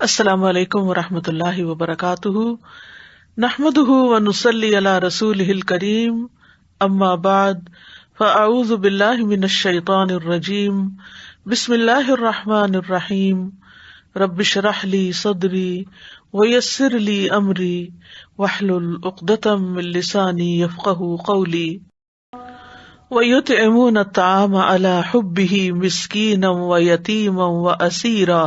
السلام علیکم ورحمۃ اللہ وبرکاتہ، نحمده ونصلی علی رسولہ الکریم، اما بعد فاعوذ باللہ من الشیطان الرجیم، بسم اللہ الرحمن الرحیم، رب اشرح لی صدری ویسر لی امری واحلل عقدۃ من لسانی یفقہوا قولی، ویطعمون الطعام علی حبہ مسکینا ویتیما واسیرا،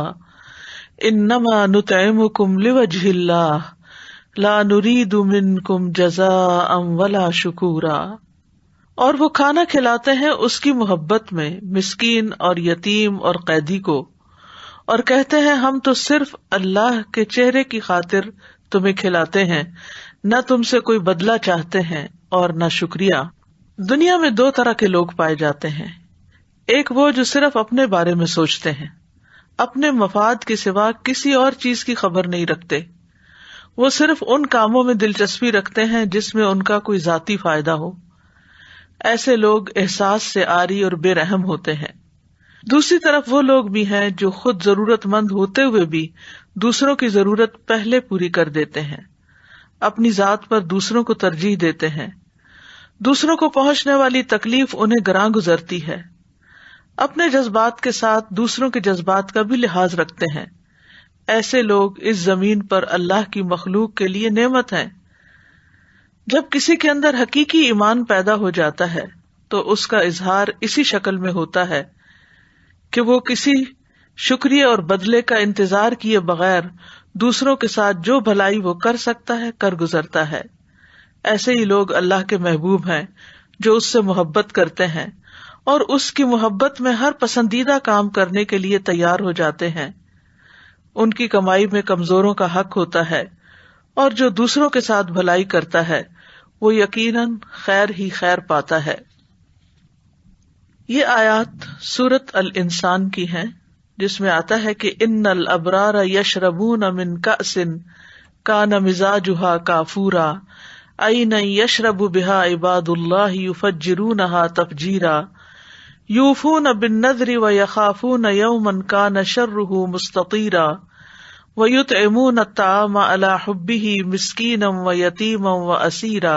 انما نطعمکم لوجہ اللہ لا نرید منکم جزاء ولا شکورا۔ اور وہ کھانا کھلاتے ہیں اس کی محبت میں مسکین اور یتیم اور قیدی کو، اور کہتے ہیں ہم تو صرف اللہ کے چہرے کی خاطر تمہیں کھلاتے ہیں، نہ تم سے کوئی بدلہ چاہتے ہیں اور نہ شکریہ۔ دنیا میں دو طرح کے لوگ پائے جاتے ہیں، ایک وہ جو صرف اپنے بارے میں سوچتے ہیں، اپنے مفاد کے سوا کسی اور چیز کی خبر نہیں رکھتے، وہ صرف ان کاموں میں دلچسپی رکھتے ہیں جس میں ان کا کوئی ذاتی فائدہ ہو۔ ایسے لوگ احساس سے عاری اور بے رحم ہوتے ہیں۔ دوسری طرف وہ لوگ بھی ہیں جو خود ضرورت مند ہوتے ہوئے بھی دوسروں کی ضرورت پہلے پوری کر دیتے ہیں، اپنی ذات پر دوسروں کو ترجیح دیتے ہیں، دوسروں کو پہنچنے والی تکلیف انہیں گراں گزرتی ہے، اپنے جذبات کے ساتھ دوسروں کے جذبات کا بھی لحاظ رکھتے ہیں۔ ایسے لوگ اس زمین پر اللہ کی مخلوق کے لیے نعمت ہیں۔ جب کسی کے اندر حقیقی ایمان پیدا ہو جاتا ہے تو اس کا اظہار اسی شکل میں ہوتا ہے کہ وہ کسی شکریہ اور بدلے کا انتظار کیے بغیر دوسروں کے ساتھ جو بھلائی وہ کر سکتا ہے کر گزرتا ہے۔ ایسے ہی لوگ اللہ کے محبوب ہیں جو اس سے محبت کرتے ہیں اور اس کی محبت میں ہر پسندیدہ کام کرنے کے لیے تیار ہو جاتے ہیں۔ ان کی کمائی میں کمزوروں کا حق ہوتا ہے، اور جو دوسروں کے ساتھ بھلائی کرتا ہے وہ یقیناً خیر ہی خیر پاتا ہے۔ یہ آیات سورۃ الانسان کی ہیں، جس میں آتا ہے کہ ان الابرار یشربون من کأس کان مزاجها کافورا عینا یشرب بها عباد اللہ یفجرونها تفجیرا یوفون بالنذر ویخافون یوما کان شرہ مستطیرا ویطعمون الطعام علی حبہ مسکینا ویتیما واسیرا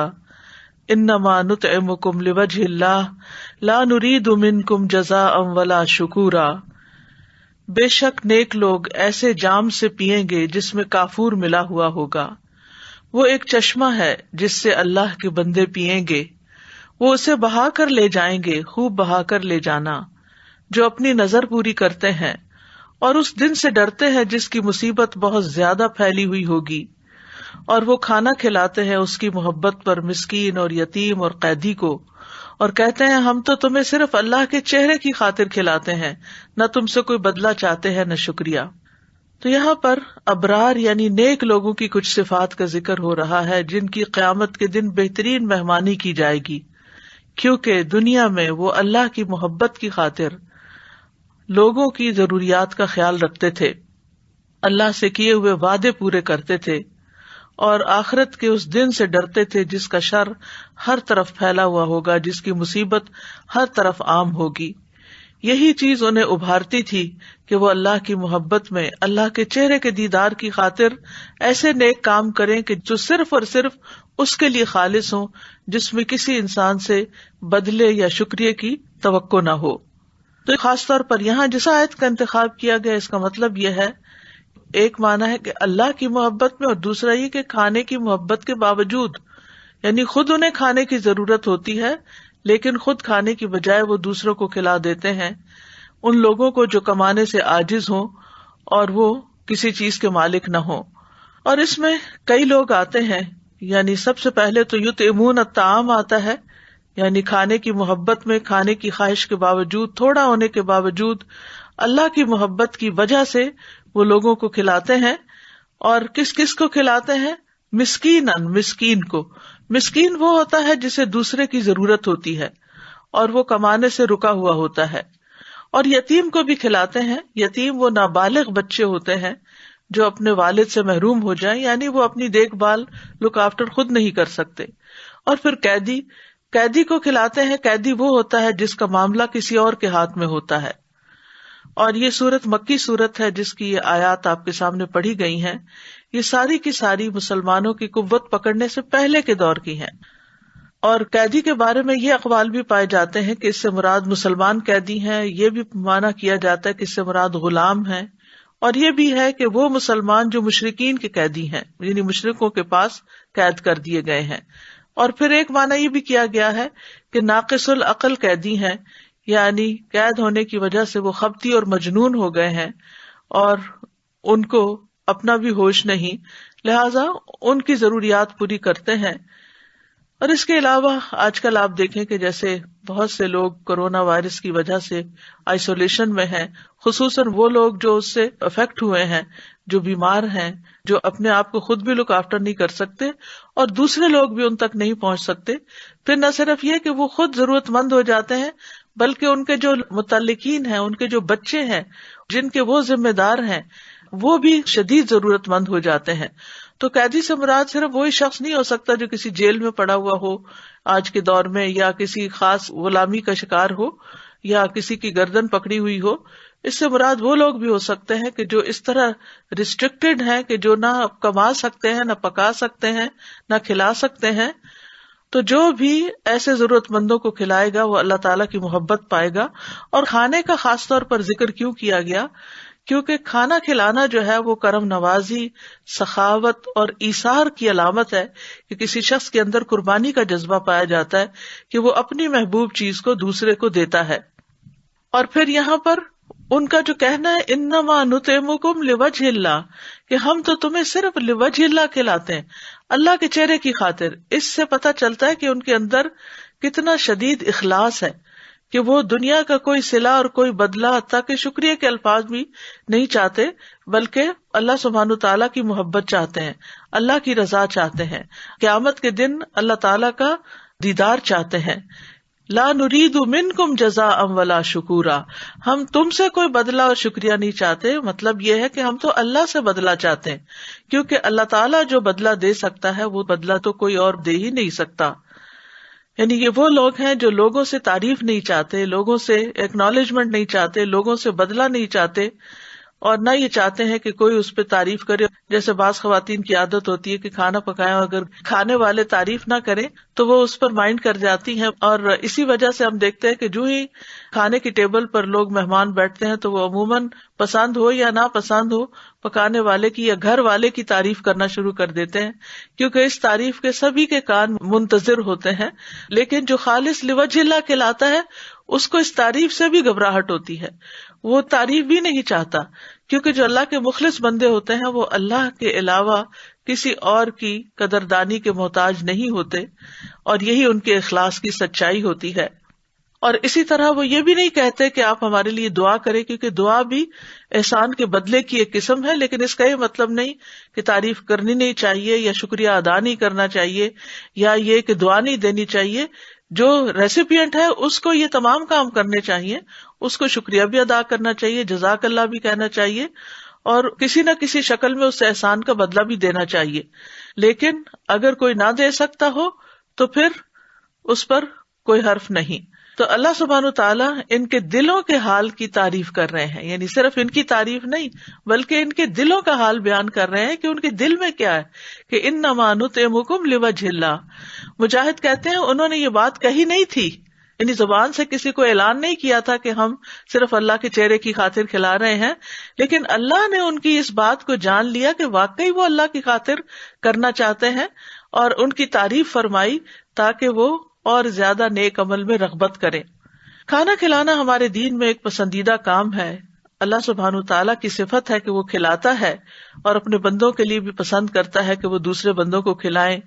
انما نطعمکم لوجہ اللہ لا نرید منکم جزاء ولا شکورا۔ بے شک نیک لوگ ایسے جام سے پیئیں گے جس میں کافور ملا ہوا ہوگا، وہ ایک چشمہ ہے جس سے اللہ کے بندے پیئیں گے، وہ اسے بہا کر لے جائیں گے، خوب بہا کر لے جانا۔ جو اپنی نظر پوری کرتے ہیں اور اس دن سے ڈرتے ہیں جس کی مصیبت بہت زیادہ پھیلی ہوئی ہوگی، اور وہ کھانا کھلاتے ہیں اس کی محبت پر مسکین اور یتیم اور قیدی کو، اور کہتے ہیں ہم تو تمہیں صرف اللہ کے چہرے کی خاطر کھلاتے ہیں، نہ تم سے کوئی بدلہ چاہتے ہیں نہ شکریہ۔ تو یہاں پر ابرار یعنی نیک لوگوں کی کچھ صفات کا ذکر ہو رہا ہے جن کی قیامت کے دن بہترین مہمانی کی جائے گی، کیونکہ دنیا میں وہ اللہ کی محبت کی خاطر لوگوں کی ضروریات کا خیال رکھتے تھے، اللہ سے کیے ہوئے وعدے پورے کرتے تھے، اور آخرت کے اس دن سے ڈرتے تھے جس کا شر ہر طرف پھیلا ہوا ہوگا، جس کی مصیبت ہر طرف عام ہوگی۔ یہی چیز انہیں ابھارتی تھی کہ وہ اللہ کی محبت میں اللہ کے چہرے کے دیدار کی خاطر ایسے نیک کام کریں کہ جو صرف اور صرف اس کے لیے خالص ہوں، جس میں کسی انسان سے بدلے یا شکریہ کی توقع نہ ہو۔ تو خاص طور پر یہاں جس آیت کا انتخاب کیا گیا اس کا مطلب یہ ہے، ایک معنی ہے کہ اللہ کی محبت میں، اور دوسرا یہ کہ کھانے کی محبت کے باوجود، یعنی خود انہیں کھانے کی ضرورت ہوتی ہے لیکن خود کھانے کی بجائے وہ دوسروں کو کھلا دیتے ہیں، ان لوگوں کو جو کمانے سے عاجز ہوں اور وہ کسی چیز کے مالک نہ ہوں۔ اور اس میں کئی لوگ آتے ہیں، یعنی سب سے پہلے تو یطعمون الطعام آتا ہے، یعنی کھانے کی محبت میں کھانے کی خواہش کے باوجود، تھوڑا ہونے کے باوجود اللہ کی محبت کی وجہ سے وہ لوگوں کو کھلاتے ہیں۔ اور کس کس کو کھلاتے ہیں؟ مسکیناً، مسکین کو۔ مسکین وہ ہوتا ہے جسے دوسرے کی ضرورت ہوتی ہے اور وہ کمانے سے رکا ہوا ہوتا ہے۔ اور یتیم کو بھی کھلاتے ہیں۔ یتیم وہ نابالغ بچے ہوتے ہیں جو اپنے والد سے محروم ہو جائیں، یعنی وہ اپنی دیکھ بھال، لک آفٹر خود نہیں کر سکتے۔ اور پھر قیدی، قیدی کو کھلاتے ہیں۔ قیدی وہ ہوتا ہے جس کا معاملہ کسی اور کے ہاتھ میں ہوتا ہے۔ اور یہ سورت مکی سورت ہے جس کی یہ آیات آپ کے سامنے پڑھی گئی ہیں، یہ ساری کی ساری مسلمانوں کی قوت پکڑنے سے پہلے کے دور کی ہیں. اور قیدی کے بارے میں یہ اقوال بھی پائے جاتے ہیں کہ اس سے مراد مسلمان قیدی ہیں، یہ بھی معنی کیا جاتا ہے کہ اس سے مراد غلام ہیں، اور یہ بھی ہے کہ وہ مسلمان جو مشرکین کے قیدی ہیں، یعنی مشرکوں کے پاس قید کر دیے گئے ہیں. اور پھر ایک معنی یہ بھی کیا گیا ہے کہ ناقص العقل قیدی ہیں، یعنی قید ہونے کی وجہ سے وہ خبطی اور مجنون ہو گئے ہیں اور ان کو اپنا بھی ہوش نہیں، لہذا ان کی ضروریات پوری کرتے ہیں. اور اس کے علاوہ آج کل آپ دیکھیں کہ جیسے بہت سے لوگ کرونا وائرس کی وجہ سے آئسولیشن میں ہیں، خصوصاً وہ لوگ جو اس سے افیکٹ ہوئے ہیں، جو بیمار ہیں، جو اپنے آپ کو خود بھی لک آفٹر نہیں کر سکتے اور دوسرے لوگ بھی ان تک نہیں پہنچ سکتے. پھر نہ صرف یہ کہ وہ خود ضرورت مند ہو جاتے ہیں بلکہ ان کے جو متعلقین ہیں، ان کے جو بچے ہیں جن کے وہ ذمہ دار ہیں، وہ بھی شدید ضرورت مند ہو جاتے ہیں. تو قیدی سے مراد صرف وہی شخص نہیں ہو سکتا جو کسی جیل میں پڑا ہوا ہو آج کے دور میں، یا کسی خاص غلامی کا شکار ہو، یا کسی کی گردن پکڑی ہوئی ہو. اس سے مراد وہ لوگ بھی ہو سکتے ہیں کہ جو اس طرح ریسٹرکٹیڈ ہیں کہ جو نہ کما سکتے ہیں، نہ پکا سکتے ہیں، نہ کھلا سکتے ہیں. تو جو بھی ایسے ضرورت مندوں کو کھلائے گا وہ اللہ تعالیٰ کی محبت پائے گا. اور کھانے کا خاص طور پر ذکر کیوں کیا گیا؟ کیونکہ کھانا کھلانا جو ہے وہ کرم نوازی، سخاوت اور ایثار کی علامت ہے کہ کسی شخص کے اندر قربانی کا جذبہ پایا جاتا ہے کہ وہ اپنی محبوب چیز کو دوسرے کو دیتا ہے. اور پھر یہاں پر ان کا جو کہنا ہے انما نطعمکم لوجہ اللہ، کہ ہم تو تمہیں صرف لوجہ اللہ کھلاتے ہیں، اللہ کے چہرے کی خاطر. اس سے پتہ چلتا ہے کہ ان کے اندر کتنا شدید اخلاص ہے کہ وہ دنیا کا کوئی صلہ اور کوئی بدلہ، حتیٰ کہ شکریہ کے الفاظ بھی نہیں چاہتے، بلکہ اللہ سبحانہ تعالیٰ کی محبت چاہتے ہیں، اللہ کی رضا چاہتے ہیں، قیامت کے دن اللہ تعالیٰ کا دیدار چاہتے ہیں. لا نرید منکم جزاء ولا شکورا، ہم تم سے کوئی بدلہ اور شکریہ نہیں چاہتے. مطلب یہ ہے کہ ہم تو اللہ سے بدلہ چاہتے ہیں، کیونکہ اللہ تعالیٰ جو بدلہ دے سکتا ہے وہ بدلہ تو کوئی اور دے ہی نہیں سکتا. یعنی یہ وہ لوگ ہیں جو لوگوں سے تعریف نہیں چاہتے، لوگوں سے ایکنالجمنٹ نہیں چاہتے، لوگوں سے بدلہ نہیں چاہتے، اور نہ یہ چاہتے ہیں کہ کوئی اس پہ تعریف کرے. جیسے بعض خواتین کی عادت ہوتی ہے کہ کھانا پکائیں، اگر کھانے والے تعریف نہ کریں تو وہ اس پر مائنڈ کر جاتی ہیں. اور اسی وجہ سے ہم دیکھتے ہیں کہ جو ہی کھانے کی ٹیبل پر لوگ مہمان بیٹھتے ہیں تو وہ عموماً پسند ہو یا نہ پسند ہو پکانے والے کی یا گھر والے کی تعریف کرنا شروع کر دیتے ہیں، کیونکہ اس تعریف کے سبھی کے کان منتظر ہوتے ہیں. لیکن جو خالص لوجہ اللہ کھلاتا ہے اس کو اس تعریف سے بھی گھبراہٹ ہوتی ہے، وہ تعریف بھی نہیں چاہتا، کیونکہ جو اللہ کے مخلص بندے ہوتے ہیں وہ اللہ کے علاوہ کسی اور کی قدردانی کے محتاج نہیں ہوتے، اور یہی ان کے اخلاص کی سچائی ہوتی ہے. اور اسی طرح وہ یہ بھی نہیں کہتے کہ آپ ہمارے لیے دعا کریں، کیونکہ دعا بھی احسان کے بدلے کی ایک قسم ہے، لیکن اس کا یہ مطلب نہیں کہ تعریف کرنی نہیں چاہیے یا شکریہ ادا نہیں کرنا چاہیے یا یہ کہ دعا نہیں دینی چاہیے. جو ریسیپینٹ ہے اس کو یہ تمام کام کرنے چاہیے، اس کو شکریہ بھی ادا کرنا چاہیے، جزاک اللہ بھی کہنا چاہیے، اور کسی نہ کسی شکل میں اس احسان کا بدلہ بھی دینا چاہیے. لیکن اگر کوئی نہ دے سکتا ہو تو پھر اس پر کوئی حرف نہیں. تو اللہ سبحانہ تعالیٰ ان کے دلوں کے حال کی تعریف کر رہے ہیں، یعنی صرف ان کی تعریف نہیں بلکہ ان کے دلوں کا حال بیان کر رہے ہیں کہ ان کے دل میں کیا ہے، کہ انما نطعمکم لوجہ اللہ. مجاہد کہتے ہیں انہوں نے یہ بات کہی نہیں تھی، یعنی زبان سے کسی کو اعلان نہیں کیا تھا کہ ہم صرف اللہ کے چہرے کی خاطر کھلا رہے ہیں، لیکن اللہ نے ان کی اس بات کو جان لیا کہ واقعی وہ اللہ کی خاطر کرنا چاہتے ہیں، اور ان کی تعریف فرمائی تاکہ وہ اور زیادہ نیک عمل میں رغبت کریں. کھانا کھلانا ہمارے دین میں ایک پسندیدہ کام ہے. اللہ سبحانہ تعالیٰ کی صفت ہے کہ وہ کھلاتا ہے اور اپنے بندوں کے لیے بھی پسند کرتا ہے کہ وہ دوسرے بندوں کو کھلائیں.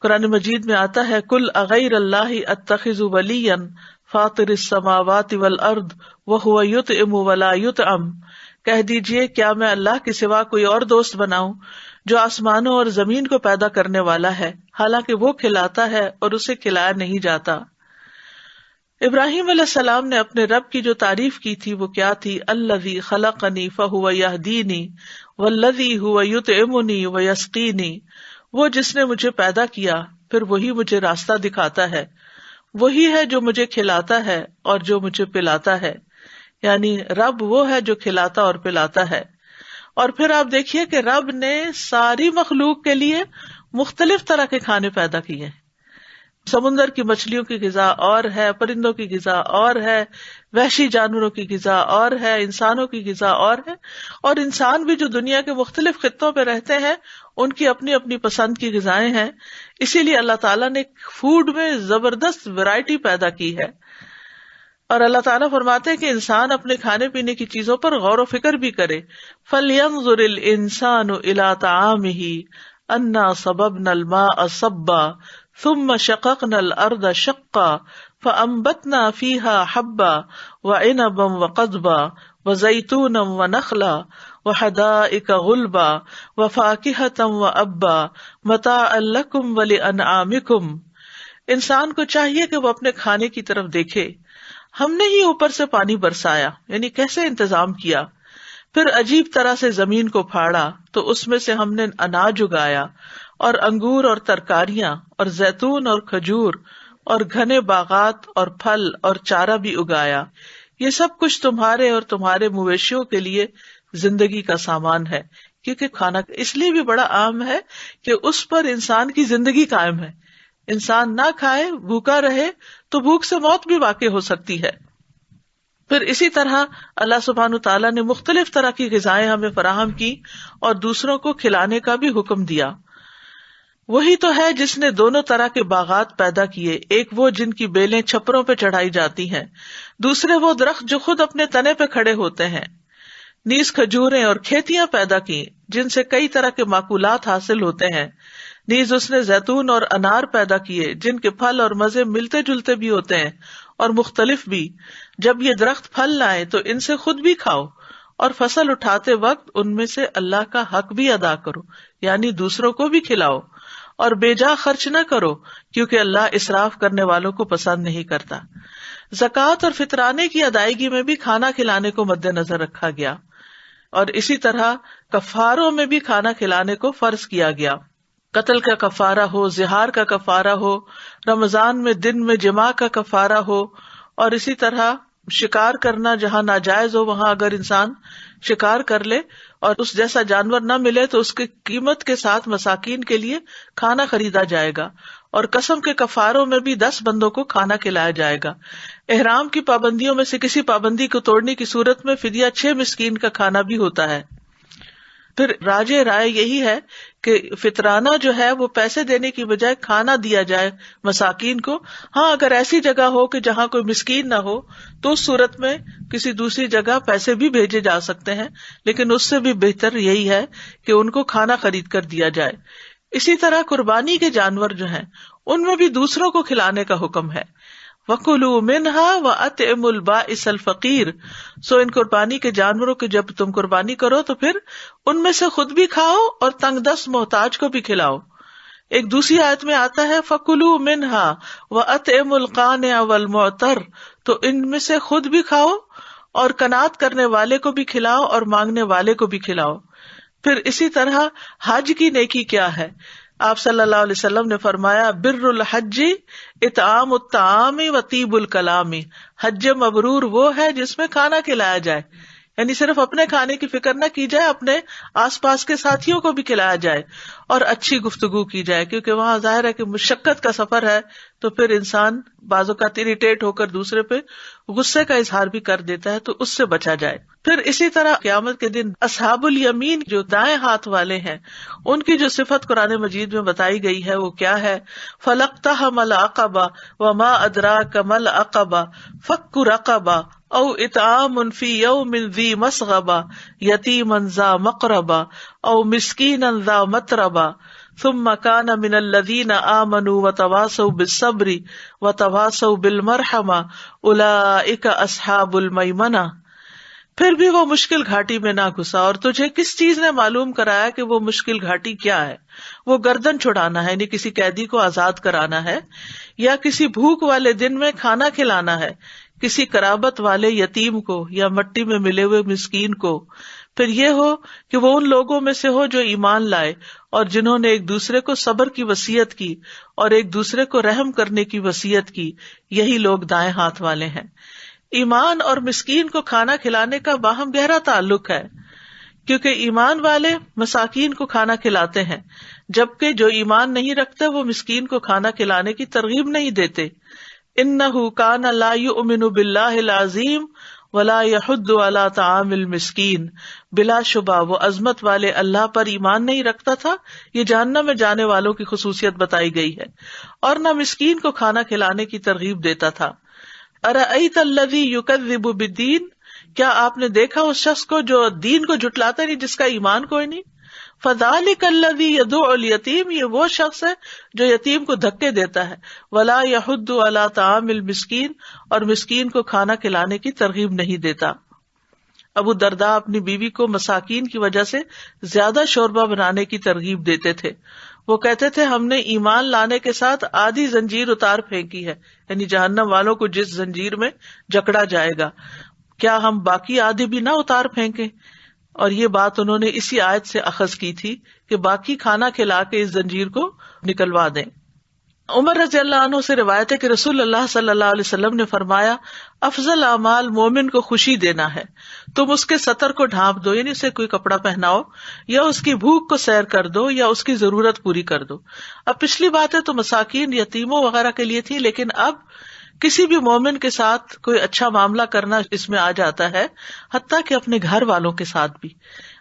قرآن مجید میں آتا ہے قل اغیر اللہ اتخذ ولیا فاطر السماوات والارض وہو یطعم ولا یطعم، کہہ دیجئے کیا میں اللہ کے سوا کوئی اور دوست بناؤں جو آسمانوں اور زمین کو پیدا کرنے والا ہے حالانکہ وہ کھلاتا ہے اور اسے کھلایا نہیں جاتا. ابراہیم علیہ السلام نے اپنے رب کی جو تعریف کی تھی وہ کیا تھی؟ الذی خلقنی فہو یہدینی والذی هو یطعمنی ویسقینی، وہ جس نے مجھے پیدا کیا پھر وہی مجھے راستہ دکھاتا ہے، وہی ہے جو مجھے کھلاتا ہے اور جو مجھے پلاتا ہے. یعنی رب وہ ہے جو کھلاتا اور پلاتا ہے. اور پھر آپ دیکھیے کہ رب نے ساری مخلوق کے لیے مختلف طرح کے کھانے پیدا کیے. سمندر کی مچھلیوں کی غذا اور ہے، پرندوں کی غذا اور ہے، وحشی جانوروں کی غذا اور ہے، انسانوں کی غذا اور ہے. اور انسان بھی جو دنیا کے مختلف خطوں پہ رہتے ہیں ان کی اپنی اپنی پسند کی غذائیں ہیں. اسی لیے اللہ تعالیٰ نے فوڈ میں زبردست ویرائٹی پیدا کی ہے. اور اللہ تعالیٰ فرماتے ہیں کہ انسان اپنے کھانے پینے کی چیزوں پر غور و فکر بھی کرے. فَلْيَنظُرِ الْإِنسَانُ إِلَىٰ طَعَامِهِ أَنَّا صَبَبْنَا الْمَاءَ صَبًّا ثُمَّ شَقَقْنَا الْأَرْضَ شَقًّا فَأَنبَتْنَا فِيهَا حَبًّا وَعِنَبًا وَقَضْبًا وَزَيْتُونًا وَنَخْلًا وَحَدَائِقَ غُلْبًا وَفَاكِهَةً وَأَبًّا مَتَاعًا لَكُمْ وَلِأَنْعَامِكُمْ. انسان کو چاہیے کہ وہ اپنے کھانے کی طرف دیکھے. ہم نے ہی اوپر سے پانی برسایا، یعنی کیسے انتظام کیا، پھر عجیب طرح سے زمین کو پھاڑا تو اس میں سے ہم نے اناج اگایا اور انگور اور ترکاریاں اور زیتون اور کھجور اور گھنے باغات اور پھل اور چارہ بھی اگایا. یہ سب کچھ تمہارے اور تمہارے مویشیوں کے لیے زندگی کا سامان ہے. کیونکہ کھانا اس لیے بھی بڑا عام ہے کہ اس پر انسان کی زندگی قائم ہے. انسان نہ کھائے، بھوکا رہے تو بھوک سے موت بھی واقع ہو سکتی ہے. پھر اسی طرح اللہ سبحانہ تعالیٰ نے مختلف طرح کی غذائیں ہمیں فراہم کی اور دوسروں کو کھلانے کا بھی حکم دیا. وہی تو ہے جس نے دونوں طرح کے باغات پیدا کیے، ایک وہ جن کی بیلیں چھپروں پہ چڑھائی جاتی ہیں، دوسرے وہ درخت جو خود اپنے تنے پہ کھڑے ہوتے ہیں. نیز کھجوریں اور کھیتیاں پیدا کی جن سے کئی طرح کے ماکولات حاصل ہوتے ہیں. نیز اس نے زیتون اور انار پیدا کیے جن کے پھل اور مزے ملتے جلتے بھی ہوتے ہیں اور مختلف بھی. جب یہ درخت پھل لائیں تو ان سے خود بھی کھاؤ اور فصل اٹھاتے وقت ان میں سے اللہ کا حق بھی ادا کرو، یعنی دوسروں کو بھی کھلاؤ اور بے جا خرچ نہ کرو کیونکہ اللہ اسراف کرنے والوں کو پسند نہیں کرتا. زکوٰۃ اور فطرانے کی ادائیگی میں بھی کھانا کھلانے کو مد نظر رکھا گیا اور اسی طرح کفاروں میں بھی کھانا کھلانے کو فرض کیا گیا. قتل کا کفارہ ہو، زہار کا کفارہ ہو، رمضان میں دن میں جماع کا کفارہ ہو، اور اسی طرح شکار کرنا جہاں ناجائز ہو وہاں اگر انسان شکار کر لے اور اس جیسا جانور نہ ملے تو اس کی قیمت کے ساتھ مساکین کے لیے کھانا خریدا جائے گا. اور قسم کے کفاروں میں بھی 10 بندوں کو کھانا کھلایا جائے گا. احرام کی پابندیوں میں سے کسی پابندی کو توڑنے کی صورت میں فدیہ 6 مسکین کا کھانا بھی ہوتا ہے. پھر راجح رائے یہی ہے کہ فطرانہ جو ہے وہ پیسے دینے کی بجائے کھانا دیا جائے مساکین کو. ہاں اگر ایسی جگہ ہو کہ جہاں کوئی مسکین نہ ہو تو اس صورت میں کسی دوسری جگہ پیسے بھی بھیجے جا سکتے ہیں، لیکن اس سے بھی بہتر یہی ہے کہ ان کو کھانا خرید کر دیا جائے. اسی طرح قربانی کے جانور جو ہیں ان میں بھی دوسروں کو کھلانے کا حکم ہے. وَكُلُوا مِنْهَا وَأَطْعِمُوا الْبَائِسَ الْفَقِيرَ. سو ان قربانی کے جانوروں کی جب تم قربانی کرو تو پھر ان میں سے خود بھی کھاؤ اور تنگ دست محتاج کو بھی کھلاؤ. ایک دوسری آیت میں آتا ہے فَكُلُوا مِنْهَا وَأَطْعِمُوا الْقَانِعَ وَالْمُعْتَرَّ. تو ان میں سے خود بھی کھاؤ اور قناعت کرنے والے کو بھی کھلاؤ اور مانگنے والے کو بھی کھلاؤ. پھر اسی طرح حج کی نیکی کیا ہے؟ آپ صلی اللہ علیہ وسلم نے فرمایا بر الحج اطعام الطعام و طیب الکلام. حج مبرور وہ ہے جس میں کھانا کھلایا جائے، یعنی صرف اپنے کھانے کی فکر نہ کی جائے، اپنے آس پاس کے ساتھیوں کو بھی کھلایا جائے اور اچھی گفتگو کی جائے، کیونکہ وہاں ظاہر ہے کہ مشقت کا سفر ہے تو پھر انسان بعض اوقات اریٹیٹ ہو کر دوسرے پہ غصے کا اظہار بھی کر دیتا ہے، تو اس سے بچا جائے. پھر اسی طرح قیامت کے دن اصحاب الیمین جو دائیں ہاتھ والے ہیں ان کی جو صفت قرآن مجید میں بتائی گئی ہے وہ کیا ہے؟ فَلَقْتَحَمَ الْعَقَبَةَ وَمَا أَدْرَاكَ مَا الْعَقَبَةُ فَكُّ رَقَبَةٍ او اطعام فی یوم ذی مسغبہ یتیما ذا مقربہ او مسکینا ذا متربہ ثم کان من الذین آمنوا وتواصوا بالصبر وتواصوا بالمرحمہ اولئک اصحاب المیمنہ. پھر بھی وہ مشکل گھاٹی میں نہ گھسا. اور تجھے کس چیز نے معلوم کرایا کہ وہ مشکل گھاٹی کیا ہے؟ وہ گردن چھڑانا ہے، یعنی کسی قیدی کو آزاد کرانا ہے، یا کسی بھوک والے دن میں کھانا کھلانا ہے، کسی قرابت والے یتیم کو یا مٹی میں ملے ہوئے مسکین کو. پھر یہ ہو کہ وہ ان لوگوں میں سے ہو جو ایمان لائے اور جنہوں نے ایک دوسرے کو صبر کی وصیت کی اور ایک دوسرے کو رحم کرنے کی وصیت کی. یہی لوگ دائیں ہاتھ والے ہیں. ایمان اور مسکین کو کھانا کھلانے کا باہم گہرا تعلق ہے، کیونکہ ایمان والے مساکین کو کھانا کھلاتے ہیں، جبکہ جو ایمان نہیں رکھتے وہ مسکین کو کھانا کھلانے کی ترغیب نہیں دیتے۔ انہ کان لا یؤمن باللہ العظیم ولا یحض علی طعام المسکین، بلا شبہ وہ عظمت والے اللہ پر ایمان نہیں رکھتا تھا، یہ جہنم میں جانے والوں کی خصوصیت بتائی گئی ہے، اور نہ مسکین کو کھانا کھلانے کی ترغیب دیتا تھا۔ ارأیت الذی یکذب بالدین، کیا آپ نے دیکھا اس شخص کو جو دین کو جھٹلاتا نہیں، جس کا ایمان کوئی نہیں؟ فذلک الذی یدعو الیتیم، یہ وہ شخص ہے جو یتیم کو دھکے دیتا ہے، ولا یحض علی طعام المسکین، اور مسکین کو کھانا کھلانے کی ترغیب نہیں دیتا۔ ابو درداء اپنی بیوی کو مساکین کی وجہ سے زیادہ شوربہ بنانے کی ترغیب دیتے تھے۔ وہ کہتے تھے ہم نے ایمان لانے کے ساتھ آدھی زنجیر اتار پھینکی ہے، یعنی جہنم والوں کو جس زنجیر میں جکڑا جائے گا، کیا ہم باقی آدھی بھی نہ اتار پھینکیں؟ اور یہ بات انہوں نے اسی آیت سے اخذ کی تھی کہ باقی کھانا کھلا کے اس زنجیر کو نکلوا دیں۔ عمر رضی اللہ عنہ سے روایت ہے کہ رسول اللہ صلی اللہ علیہ وسلم نے فرمایا، افضل اعمال مومن کو خوشی دینا ہے، تم اس کے سطر کو ڈھانپ دو، یعنی اسے کوئی کپڑا پہناؤ، یا اس کی بھوک کو سیر کر دو، یا اس کی ضرورت پوری کر دو۔ اب پچھلی باتیں تو مساکین، یتیموں وغیرہ کے لیے تھی، لیکن اب کسی بھی مومن کے ساتھ کوئی اچھا معاملہ کرنا اس میں آ جاتا ہے، حتیٰ کہ اپنے گھر والوں کے ساتھ بھی۔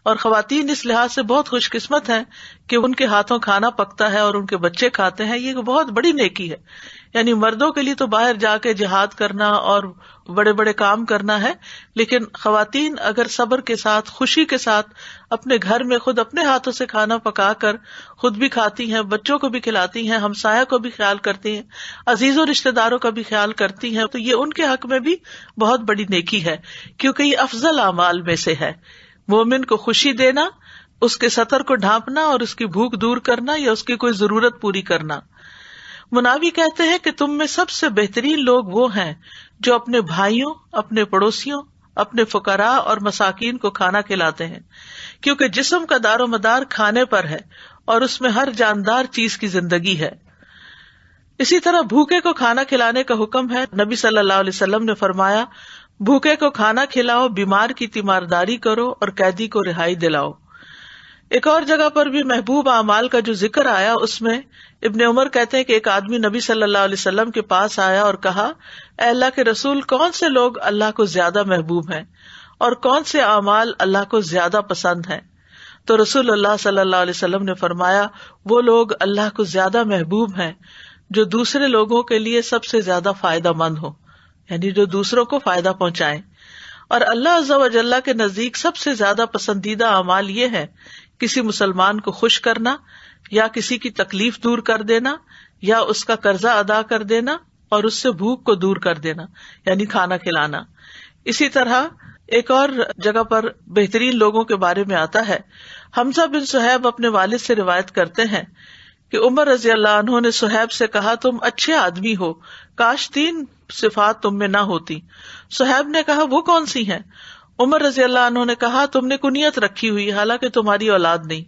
اور خواتین اس لحاظ سے بہت خوش قسمت ہیں کہ ان کے ہاتھوں کھانا پکتا ہے اور ان کے بچے کھاتے ہیں، یہ بہت بڑی نیکی ہے۔ یعنی مردوں کے لیے تو باہر جا کے جہاد کرنا اور بڑے بڑے کام کرنا ہے، لیکن خواتین اگر صبر کے ساتھ، خوشی کے ساتھ اپنے گھر میں خود اپنے ہاتھوں سے کھانا پکا کر خود بھی کھاتی ہیں، بچوں کو بھی کھلاتی ہیں، ہمسایہ کو بھی خیال کرتی ہیں، عزیز و رشتہ داروں کا بھی خیال کرتی ہیں، تو یہ ان کے حق میں بھی بہت بڑی نیکی ہے، کیونکہ یہ افضل اعمال میں سے ہے۔ مومن کو خوشی دینا، اس کے سطر کو ڈھانپنا اور اس کی بھوک دور کرنا یا اس کی کوئی ضرورت پوری کرنا۔ مناوی کہتے ہیں کہ تم میں سب سے بہترین لوگ وہ ہیں جو اپنے بھائیوں، اپنے پڑوسیوں، اپنے فقراء اور مساکین کو کھانا کھلاتے ہیں، کیونکہ جسم کا دار و مدار کھانے پر ہے اور اس میں ہر جاندار چیز کی زندگی ہے۔ اسی طرح بھوکے کو کھانا کھلانے کا حکم ہے۔ نبی صلی اللہ علیہ وسلم نے فرمایا، بھوکے کو کھانا کھلاؤ، بیمار کی تیمارداری کرو اور قیدی کو رہائی دلاؤ۔ ایک اور جگہ پر بھی محبوب اعمال کا جو ذکر آیا، اس میں ابن عمر کہتے ہیں کہ ایک آدمی نبی صلی اللہ علیہ وسلم کے پاس آیا اور کہا، اے اللہ کے رسول، کون سے لوگ اللہ کو زیادہ محبوب ہیں اور کون سے اعمال اللہ کو زیادہ پسند ہیں؟ تو رسول اللہ صلی اللہ علیہ وسلم نے فرمایا، وہ لوگ اللہ کو زیادہ محبوب ہیں جو دوسرے لوگوں کے لیے سب سے زیادہ فائدہ مند ہو، یعنی جو دوسروں کو فائدہ پہنچائیں۔ اور اللہ عز و جل کے نزدیک سب سے زیادہ پسندیدہ اعمال یہ ہے، کسی مسلمان کو خوش کرنا، یا کسی کی تکلیف دور کر دینا، یا اس کا قرضہ ادا کر دینا اور اس سے بھوک کو دور کر دینا، یعنی کھانا کھلانا۔ اسی طرح ایک اور جگہ پر بہترین لوگوں کے بارے میں آتا ہے۔ حمزہ بن صہیب اپنے والد سے روایت کرتے ہیں کہ عمر رضی اللہ عنہ نے صہیب سے کہا، تم اچھے آدمی ہو، کاش 3 صفات تم میں نہ ہوتی۔ صہیب نے کہا، وہ کون سی ہیں؟ عمر رضی اللہ عنہ نے کہا، تم نے کنیت رکھی ہوئی حالانکہ تمہاری اولاد نہیں،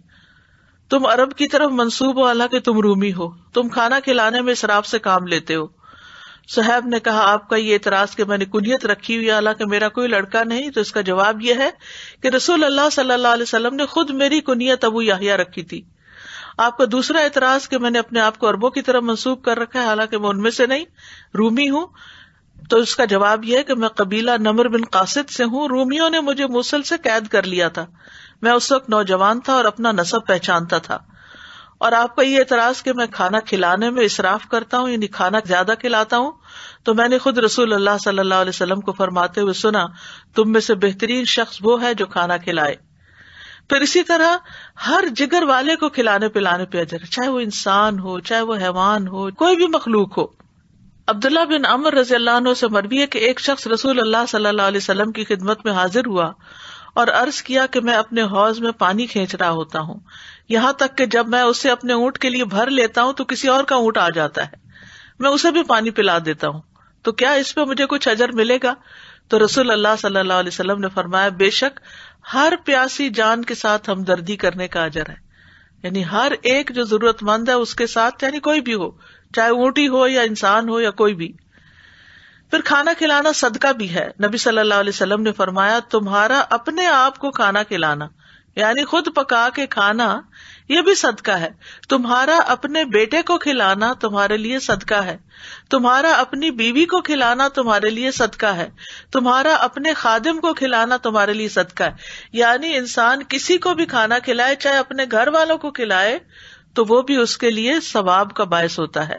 تم عرب کی طرف منسوب ہو حالانکہ تم رومی ہو، تم کھانا کھلانے میں اسراف سے کام لیتے ہو۔ صہیب نے کہا، آپ کا یہ اعتراض کہ میں نے کنیت رکھی ہوئی حالانکہ میرا کوئی لڑکا نہیں، تو اس کا جواب یہ ہے کہ رسول اللہ صلی اللہ علیہ وسلم نے خود میری کنیت ابو یحییٰ رکھی تھی۔ آپ کا دوسرا اعتراض کہ میں نے اپنے آپ کو عربوں کی طرف منسوب کر رکھا ہے حالانکہ میں ان میں سے نہیں، رومی ہوں، تو اس کا جواب یہ ہے کہ میں قبیلہ نمر بن قاصد سے ہوں، رومیوں نے مجھے موصل سے قید کر لیا تھا، میں اس وقت نوجوان تھا اور اپنا نسب پہچانتا تھا۔ اور آپ کا یہ اعتراض کہ میں کھانا کھلانے میں اسراف کرتا ہوں، یعنی کھانا زیادہ کھلاتا ہوں، تو میں نے خود رسول اللہ صلی اللہ علیہ وسلم کو فرماتے ہوئے سنا، تم میں سے بہترین شخص وہ ہے جو کھانا کھلائے۔ پھر اسی طرح ہر جگر والے کو کھلانے پلانے پہ اجر، چاہے وہ انسان ہو، چاہے وہ حیوان ہو، کوئی بھی مخلوق ہو۔ عبداللہ بن عمر رضی اللہ عنہ سے مروی ہے کہ ایک شخص رسول اللہ صلی اللہ علیہ وسلم کی خدمت میں حاضر ہوا اور عرض کیا کہ میں اپنے حوض میں پانی کھینچ رہا ہوتا ہوں، یہاں تک کہ جب میں اسے اپنے اونٹ کے لیے بھر لیتا ہوں تو کسی اور کا اونٹ آ جاتا ہے، میں اسے بھی پانی پلا دیتا ہوں، تو کیا اس پہ مجھے کچھ اجر ملے گا؟ تو رسول اللہ صلی اللہ علیہ وسلم نے فرمایا، بے شک ہر پیاسی جان کے ساتھ ہمدردی کرنے کا اجر ہے، یعنی ہر ایک جو ضرورت مند ہے اس کے ساتھ، یعنی کوئی بھی ہو، چاہے اونٹی ہو یا انسان ہو یا کوئی بھی۔ پھر کھانا کھلانا صدقہ بھی ہے. نبی صلی اللہ علیہ وسلم نے فرمایا تمہارا اپنے آپ کو کھانا کھلانا یعنی خود پکا کے کھانا یہ بھی صدقہ ہے. تمہارا اپنے بیٹے کو کھلانا تمہارے لیے صدقہ ہے. تمہارا اپنی بیوی کو کھلانا تمہارے لیے صدقہ ہے. تمہارا اپنے خادم کو کھلانا تمہارے لیے صدقہ ہے. یعنی انسان کسی کو بھی کھانا کھلائے, چاہے اپنے گھر والوں کو کھلائے, تو وہ بھی اس کے لیے ثواب کا باعث ہوتا ہے.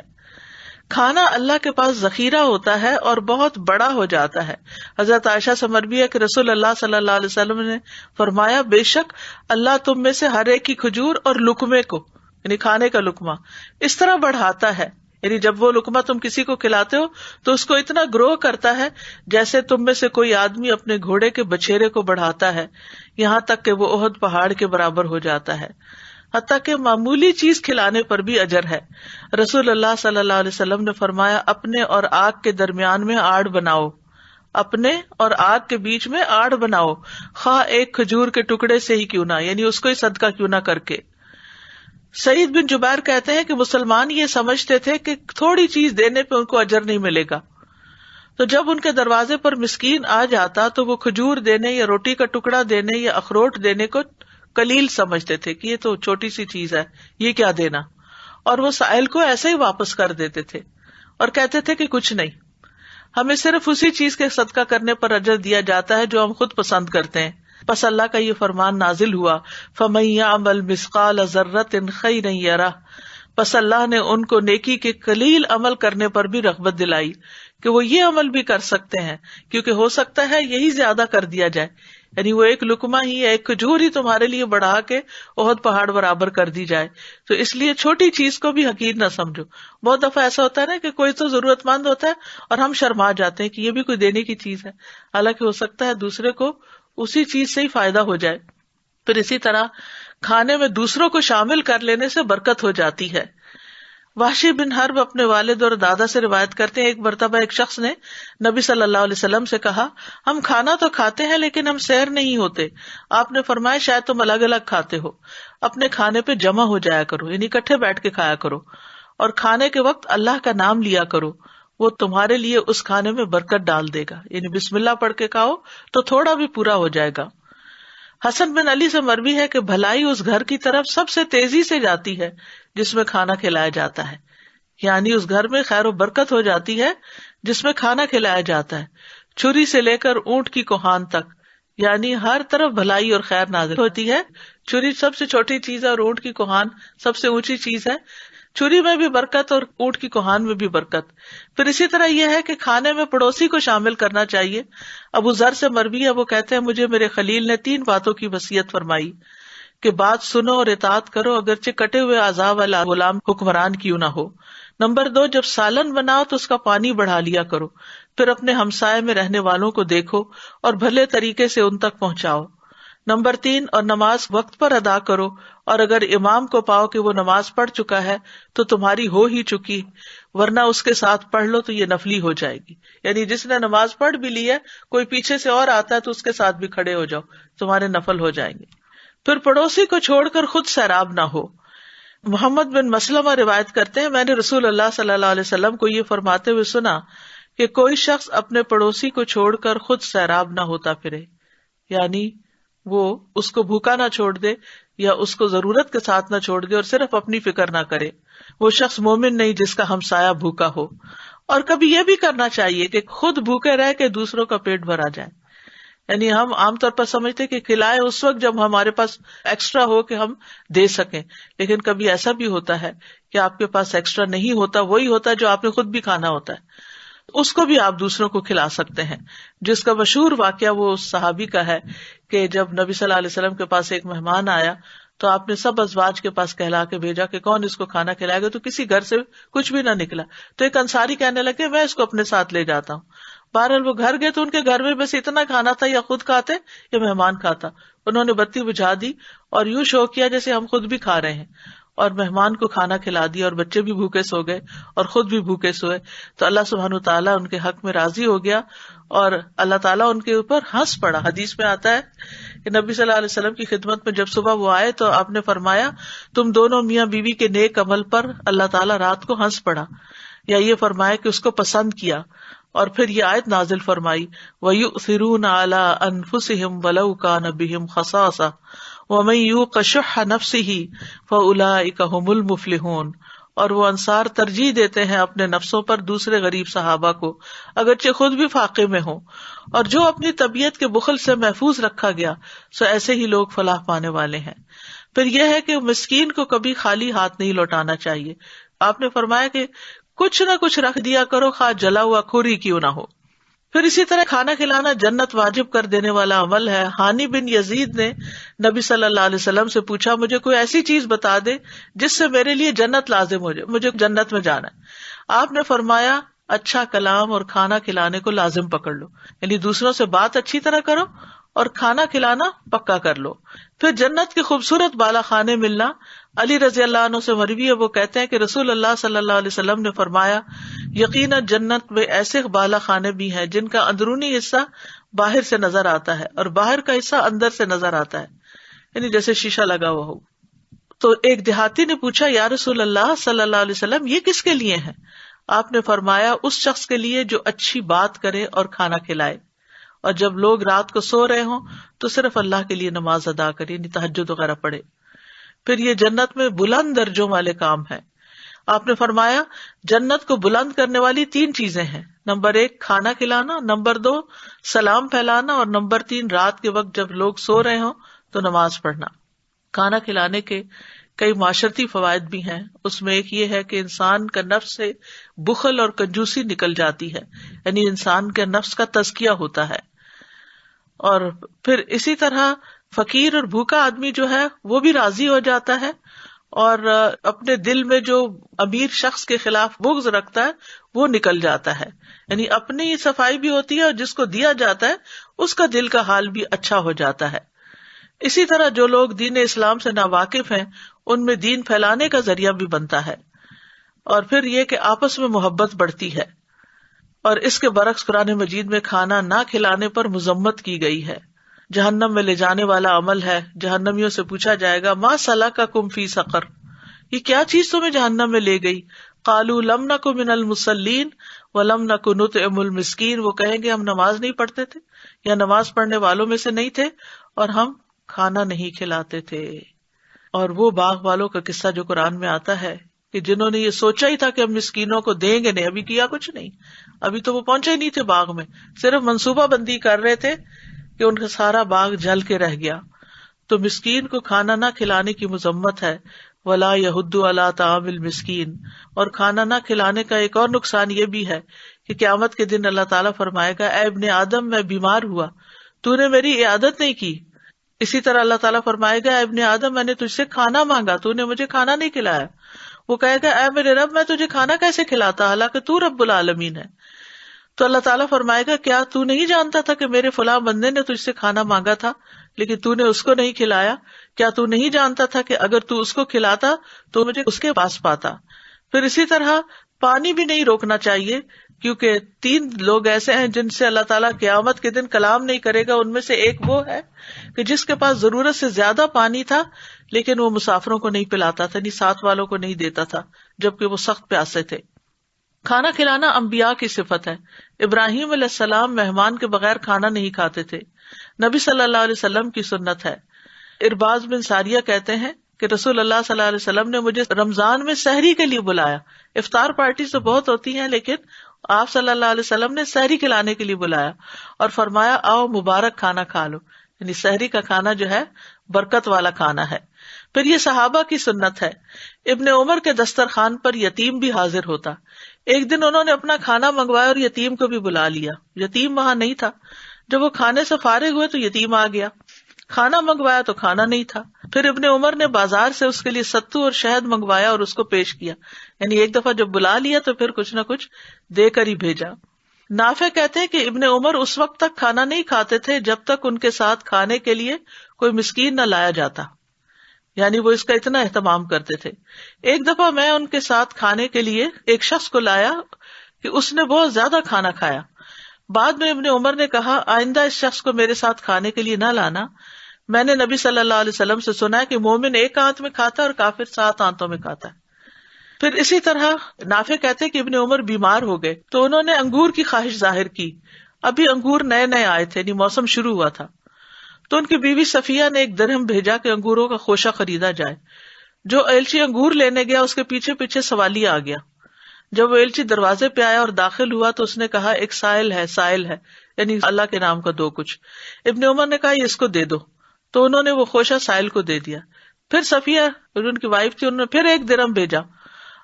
کھانا اللہ کے پاس ذخیرہ ہوتا ہے اور بہت بڑا ہو جاتا ہے. حضرت عائشہ سے مروی ہے کہ رسول اللہ صلی اللہ علیہ وسلم نے فرمایا بے شک اللہ تم میں سے ہر ایک کی کھجور اور لقمے کو یعنی کھانے کا لقمہ اس طرح بڑھاتا ہے, یعنی جب وہ لقمہ تم کسی کو کھلاتے ہو تو اس کو اتنا گرو کرتا ہے جیسے تم میں سے کوئی آدمی اپنے گھوڑے کے بچھیرے کو بڑھاتا ہے, یہاں تک کہ وہ احد پہاڑ کے برابر ہو جاتا ہے. حتیٰ کہ معمولی چیز کھلانے پر بھی اجر ہے. رسول اللہ صلی اللہ علیہ وسلم نے فرمایا اپنے اور آگ کے درمیان میں آڑ بناؤ, اپنے اور آگ کے بیچ میں آڑ بناؤ, خواہ ایک کھجور کے ٹکڑے سے ہی کیوں نہ, یعنی اس کو ہی صدقہ کیوں نہ کر کے. سعید بن جبیر کہتے ہیں کہ مسلمان یہ سمجھتے تھے کہ تھوڑی چیز دینے پہ ان کو اجر نہیں ملے گا, تو جب ان کے دروازے پر مسکین آ جاتا تو وہ کھجور دینے یا روٹی کا ٹکڑا دینے یا اخروٹ دینے کو قلیل سمجھتے تھے کہ یہ تو چھوٹی سی چیز ہے, یہ کیا دینا, اور وہ سائل کو ایسے ہی واپس کر دیتے تھے اور کہتے تھے کہ کچھ نہیں, ہمیں صرف اسی چیز کے صدقہ کرنے پر اجر دیا جاتا ہے جو ہم خود پسند کرتے ہیں. پس اللہ کا یہ فرمان نازل ہوا فَمَن يَعْمَلْ مِثْقَالَ ذَرَّةٍ خَيْرًا يَرَهُ, پس اللہ نے ان کو نیکی کے قلیل عمل کرنے پر بھی رغبت دلائی کہ وہ یہ عمل بھی کر سکتے ہیں, کیونکہ ہو سکتا ہے یہی زیادہ کر دیا جائے, یعنی وہ ایک لقمہ ہی ایک کھجور ہی تمہارے لیے بڑھا کے احد پہاڑ برابر کر دی جائے. تو اس لیے چھوٹی چیز کو بھی حقیر نہ سمجھو. بہت دفعہ ایسا ہوتا ہے نا کہ کوئی تو ضرورت مند ہوتا ہے اور ہم شرما جاتے ہیں کہ یہ بھی کوئی دینے کی چیز ہے, حالانکہ ہو سکتا ہے دوسرے کو اسی چیز سے ہی فائدہ ہو جائے. پھر اسی طرح کھانے میں دوسروں کو شامل کر لینے سے برکت ہو جاتی ہے. وحشی بن حرب اپنے والد اور دادا سے روایت کرتے ہیں ایک مرتبہ ایک شخص نے نبی صلی اللہ علیہ وسلم سے کہا ہم کھانا تو کھاتے ہیں لیکن ہم سیر نہیں ہوتے. آپ نے فرمایا شاید تم الگ الگ کھاتے ہو, اپنے کھانے پہ جمع ہو جایا کرو, یعنی اکٹھے بیٹھ کے کھایا کرو, اور کھانے کے وقت اللہ کا نام لیا کرو, وہ تمہارے لیے اس کھانے میں برکت ڈال دے گا. یعنی بسم اللہ پڑھ کے کھاؤ تو تھوڑا بھی پورا ہو جائے گا. حسن بن علی سے مروی ہے کہ بھلائی اس گھر کی طرف سب سے تیزی سے جاتی ہے جس میں کھانا کھلایا جاتا ہے, یعنی اس گھر میں خیر و برکت ہو جاتی ہے جس میں کھانا کھلایا جاتا ہے. چھری سے لے کر اونٹ کی کوہان تک, یعنی ہر طرف بھلائی اور خیر نازل ہوتی ہے. چھری سب سے چھوٹی چیز ہے اور اونٹ کی کوہان سب سے اونچی چیز ہے. چھری میں بھی برکت اور اونٹ کی کوہان میں بھی برکت. پھر اسی طرح یہ ہے کہ کھانے میں پڑوسی کو شامل کرنا چاہیے. ابو ذر سے مروی ہے, وہ کہتے ہیں مجھے میرے خلیل نے 3 باتوں کی وصیت فرمائی کہ بات سنو اور اطاعت کرو اگرچہ کٹے ہوئے اعضاء والا غلام حکمران کیوں نہ ہو. نمبر 2, جب سالن بناؤ تو اس کا پانی بڑھا لیا کرو. پھر اپنے ہمسائے میں رہنے والوں کو دیکھو اور بھلے طریقے سے ان تک پہنچاؤ. نمبر 3, اور نماز وقت پر ادا کرو, اور اگر امام کو پاؤ کہ وہ نماز پڑھ چکا ہے تو تمہاری ہو ہی چکی, ورنہ اس کے ساتھ پڑھ لو تو یہ نفلی ہو جائے گی. یعنی جس نے نماز پڑھ بھی لی ہے کوئی پیچھے سے اور آتا ہے تو اس کے ساتھ بھی کھڑے ہو جاؤ, تمہارے نفل ہو جائیں گے. پھر پڑوسی کو چھوڑ کر خود سیراب نہ ہو. محمد بن مسلمہ روایت کرتے ہیں میں نے رسول اللہ صلی اللہ علیہ وسلم کو یہ فرماتے ہوئے سنا کہ کوئی شخص اپنے پڑوسی کو چھوڑ کر خود سیراب نہ ہوتا پھرے, یعنی وہ اس کو بھوکا نہ چھوڑ دے یا اس کو ضرورت کے ساتھ نہ چھوڑ دے اور صرف اپنی فکر نہ کرے. وہ شخص مومن نہیں جس کا ہمسایہ بھوکا ہو. اور کبھی یہ بھی کرنا چاہیے کہ خود بھوکے رہ کے دوسروں کا پیٹ بھرا جائے. یعنی ہم عام طور پر سمجھتے کہ کھلائے اس وقت جب ہمارے پاس ایکسٹرا ہو کہ ہم دے سکیں, لیکن کبھی ایسا بھی ہوتا ہے کہ آپ کے پاس ایکسٹرا نہیں ہوتا, وہی ہوتا ہے جو آپ نے خود بھی کھانا ہوتا ہے, اس کو بھی آپ دوسروں کو کھلا سکتے ہیں. جس کا مشہور واقعہ وہ اس صحابی کا ہے کہ جب نبی صلی اللہ علیہ وسلم کے پاس ایک مہمان آیا تو آپ نے سب ازواج کے پاس کہلا کے بھیجا کہ کون اس کو کھانا کھلائے گا, تو کسی گھر سے کچھ بھی نہ نکلا. تو ایک انصاری کہنے لگے میں اس کو اپنے ساتھ لے جاتا ہوں. بہرحال وہ گھر گئے تو ان کے گھر میں بس اتنا کھانا تھا, یا خود کھاتے یا مہمان کھاتا. انہوں نے بتی بجھا دی اور یوں شو کیا جیسے ہم خود بھی کھا رہے ہیں, اور مہمان کو کھانا کھلا دیا, اور بچے بھی بھوکے سو گئے اور خود بھی بھوکے سوئے. تو اللہ سبحانہ تعالیٰ ان کے حق میں راضی ہو گیا اور اللہ تعالیٰ ان کے اوپر ہنس پڑا. حدیث میں آتا ہے کہ نبی صلی اللہ علیہ وسلم کی خدمت میں جب صبح وہ آئے تو آپ نے فرمایا تم دونوں میاں بیوی کے نیک عمل پر اللہ تعالیٰ رات کو ہنس پڑا, یا یہ فرمایا کہ اس کو پسند کیا. اور پھر یہ آیت نازل فرمائی وَيُؤْثِرُونَ عَلَىٰ أَنفُسِهِمْ وَلَوْ كَانَ بِهِمْ خَصَاصَةٌ وَمَن يُوقَ شُحَّ نَفْسِهِ فَأُولَٰئِكَ هُمُ الْمُفْلِحُونَ. اور وہ انصار ترجیح دیتے ہیں اپنے نفسوں پر دوسرے غریب صحابہ کو اگرچہ خود بھی فاقے میں ہوں، اور جو اپنی طبیعت کے بخل سے محفوظ رکھا گیا سو ایسے ہی لوگ فلاح پانے والے ہیں. پھر یہ ہے کہ مسکین کو کبھی خالی ہاتھ نہیں لوٹانا چاہیے. آپ نے فرمایا کہ کچھ نہ کچھ رکھ دیا کرو، خواہ جلا ہوا کھوری کیوں نہ ہو. پھر اسی طرح کھانا کھلانا جنت واجب کر دینے والا عمل ہے. ہانی بن یزید نے نبی صلی اللہ علیہ وسلم سے پوچھا مجھے کوئی ایسی چیز بتا دے جس سے میرے لیے جنت لازم ہو جائے، مجھے جنت میں جانا ہے. آپ نے فرمایا اچھا کلام اور کھانا کھلانے کو لازم پکڑ لو، یعنی دوسروں سے بات اچھی طرح کرو اور کھانا کھلانا پکا کر لو. پھر جنت کے خوبصورت بالا خانے ملنا. علی رضی اللہ عنہ سے مروی ہے، وہ کہتے ہیں کہ رسول اللہ صلی اللہ علیہ وسلم نے فرمایا یقیناً جنت میں ایسے بالا خانے بھی ہیں جن کا اندرونی حصہ باہر سے نظر آتا ہے اور باہر کا حصہ اندر سے نظر آتا ہے، یعنی جیسے شیشہ لگا ہوا ہو. تو ایک دیہاتی نے پوچھا یا رسول اللہ صلی اللہ علیہ وسلم یہ کس کے لیے ہیں؟ آپ نے فرمایا اس شخص کے لیے جو اچھی بات کرے اور کھانا کھلائے، اور جب لوگ رات کو سو رہے ہوں تو صرف اللہ کے لیے نماز ادا کرے، یعنی تہجد وغیرہ پڑھے. پھر یہ جنت میں بلند درجوں والے کام ہیں. آپ نے فرمایا جنت کو بلند کرنے والی 3 چیزیں ہیں. نمبر 1 کھانا کھلانا، نمبر 2 سلام پھیلانا، اور نمبر 3 رات کے وقت جب لوگ سو رہے ہوں تو نماز پڑھنا. کھانا کھلانے کے کئی معاشرتی فوائد بھی ہیں. اس میں ایک یہ ہے کہ انسان کا نفس سے بخل اور کنجوسی نکل جاتی ہے، یعنی انسان کے نفس کا تزکیہ ہوتا ہے. اور پھر اسی طرح فقیر اور بھوکا آدمی جو ہے وہ بھی راضی ہو جاتا ہے، اور اپنے دل میں جو امیر شخص کے خلاف بغض رکھتا ہے وہ نکل جاتا ہے، یعنی اپنی صفائی بھی ہوتی ہے اور جس کو دیا جاتا ہے اس کا دل کا حال بھی اچھا ہو جاتا ہے. اسی طرح جو لوگ دین اسلام سے ناواقف ہیں ان میں دین پھیلانے کا ذریعہ بھی بنتا ہے. اور پھر یہ کہ آپس میں محبت بڑھتی ہے. اور اس کے برعکس قرآن مجید میں کھانا نہ کھلانے پر مذمت کی گئی ہے. جہنم میں لے جانے والا عمل ہے. جہنمیوں سے پوچھا جائے گا ما سلککم فی سقر، یہ کیا چیز تمہیں جہنم میں لے گئی؟ قالوا لم نک من المصلین ولم نک نطعم المسکین، وہ کہیں گے ہم نماز نہیں پڑھتے تھے یا نماز پڑھنے والوں میں سے نہیں تھے اور ہم کھانا نہیں کھلاتے تھے. اور وہ باغ والوں کا قصہ جو قرآن میں آتا ہے کہ جنہوں نے یہ سوچا ہی تھا کہ ہم مسکینوں کو دیں گے، نہیں ابھی کیا کچھ نہیں، ابھی تو وہ پہنچے ہی نہیں تھے باغ میں، صرف منصوبہ بندی کر رہے تھے کہ ان کا سارا باغ جل کے رہ گیا. تو مسکین کو کھانا نہ کھلانے کی مذمت ہے. ولا یحض علی طعام المسکین، اور کھانا نہ کھلانے کا ایک اور نقصان یہ بھی ہے کہ قیامت کے دن اللہ تعالیٰ فرمائے گا اے ابن آدم میں بیمار ہوا، تو نے میری عیادت نہیں کی. اسی طرح اللہ تعالیٰ فرمائے گا اے ابن آدم میں نے تجھ سے کھانا مانگا، تو نے مجھے کھانا نہیں کھلایا. وہ کہے گا اے میرے رب میں تجھے کھانا کیسے کھلاتا حالانکہ تو رب العالمین ہے. تو اللہ تعالیٰ فرمائے گا کیا تو نہیں جانتا تھا کہ میرے فلاں بندے نے تجھ سے کھانا مانگا تھا لیکن تو نے اس کو نہیں کھلایا؟ کیا تو نہیں جانتا تھا کہ اگر تو اس کو کھلاتا تو مجھے اس کے پاس پاتا؟ پھر اسی طرح پانی بھی نہیں روکنا چاہیے، کیونکہ 3 لوگ ایسے ہیں جن سے اللہ تعالیٰ قیامت کے دن کلام نہیں کرے گا. ان میں سے ایک وہ ہے کہ جس کے پاس ضرورت سے زیادہ پانی تھا لیکن وہ مسافروں کو نہیں پلاتا تھا، نہیں ساتھ والوں کو نہیں دیتا تھا جبکہ وہ سخت پیاسے تھے. کھانا کھلانا انبیاء کی صفت ہے. ابراہیم علیہ السلام مہمان کے بغیر کھانا نہیں کھاتے تھے. نبی صلی اللہ علیہ وسلم کی سنت ہے. ارباز بن ساریہ کہتے ہیں کہ رسول اللہ صلی اللہ علیہ وسلم نے مجھے رمضان میں سحری کے لیے بلایا. افطار پارٹی تو بہت ہوتی ہیں لیکن آپ صلی اللہ علیہ وسلم نے سحری کھلانے کے لیے بلایا اور فرمایا آؤ مبارک کھانا کھا لو، یعنی سحری کا کھانا جو ہے برکت والا کھانا ہے. پھر یہ صحابہ کی سنت ہے. ابن عمر کے دسترخوان پر یتیم بھی حاضر ہوتا. ایک دن انہوں نے اپنا کھانا منگوایا اور یتیم کو بھی بلا لیا. یتیم وہاں نہیں تھا. جب وہ کھانے سے فارغ ہوئے تو یتیم آ گیا. کھانا منگوایا تو کھانا نہیں تھا. پھر ابن عمر نے بازار سے اس کے لیے ستو اور شہد منگوایا اور اس کو پیش کیا، یعنی ایک دفعہ جب بلا لیا تو پھر کچھ نہ کچھ دے کر ہی بھیجا. نافع کہتے ہیں کہ ابن عمر اس وقت تک کھانا نہیں کھاتے تھے جب تک ان کے ساتھ کھانے کے لیے کوئی مسکین نہ لایا جاتا، یعنی وہ اس کا اتنا اہتمام کرتے تھے. ایک دفعہ میں ان کے ساتھ کھانے کے لیے ایک شخص کو لایا کہ اس نے بہت زیادہ کھانا کھایا. بعد میں ابن عمر نے کہا آئندہ اس شخص کو میرے ساتھ کھانے کے لیے نہ لانا. میں نے نبی صلی اللہ علیہ وسلم سے سنا ہے کہ مومن ایک آنت میں کھاتا ہے اور کافر 7 آنتوں میں کھاتا ہے. پھر اسی طرح نافع کہتے کہ ابن عمر بیمار ہو گئے تو انہوں نے انگور کی خواہش ظاہر کی. ابھی انگور نئے نئے آئے تھے، یعنی موسم شروع ہوا تھا. تو ان کی بیوی صفیہ نے ایک درہم بھیجا کہ انگوروں کا خوشہ خریدا جائے. جو ایلچی انگور لینے گیا اس کے پیچھے پیچھے سوالی آ گیا. جب وہ ایلچی دروازے پہ آیا اور داخل ہوا تو اس نے کہا ایک سائل ہے، سائل ہے، یعنی اللہ کے نام کا دو کچھ. ابن عمر نے کہا یہ اس کو دے دو. تو انہوں نے وہ خوشہ سائل کو دے دیا. پھر صفیہ ان کی وائف تھی، انہوں نے پھر ایک درہم بھیجا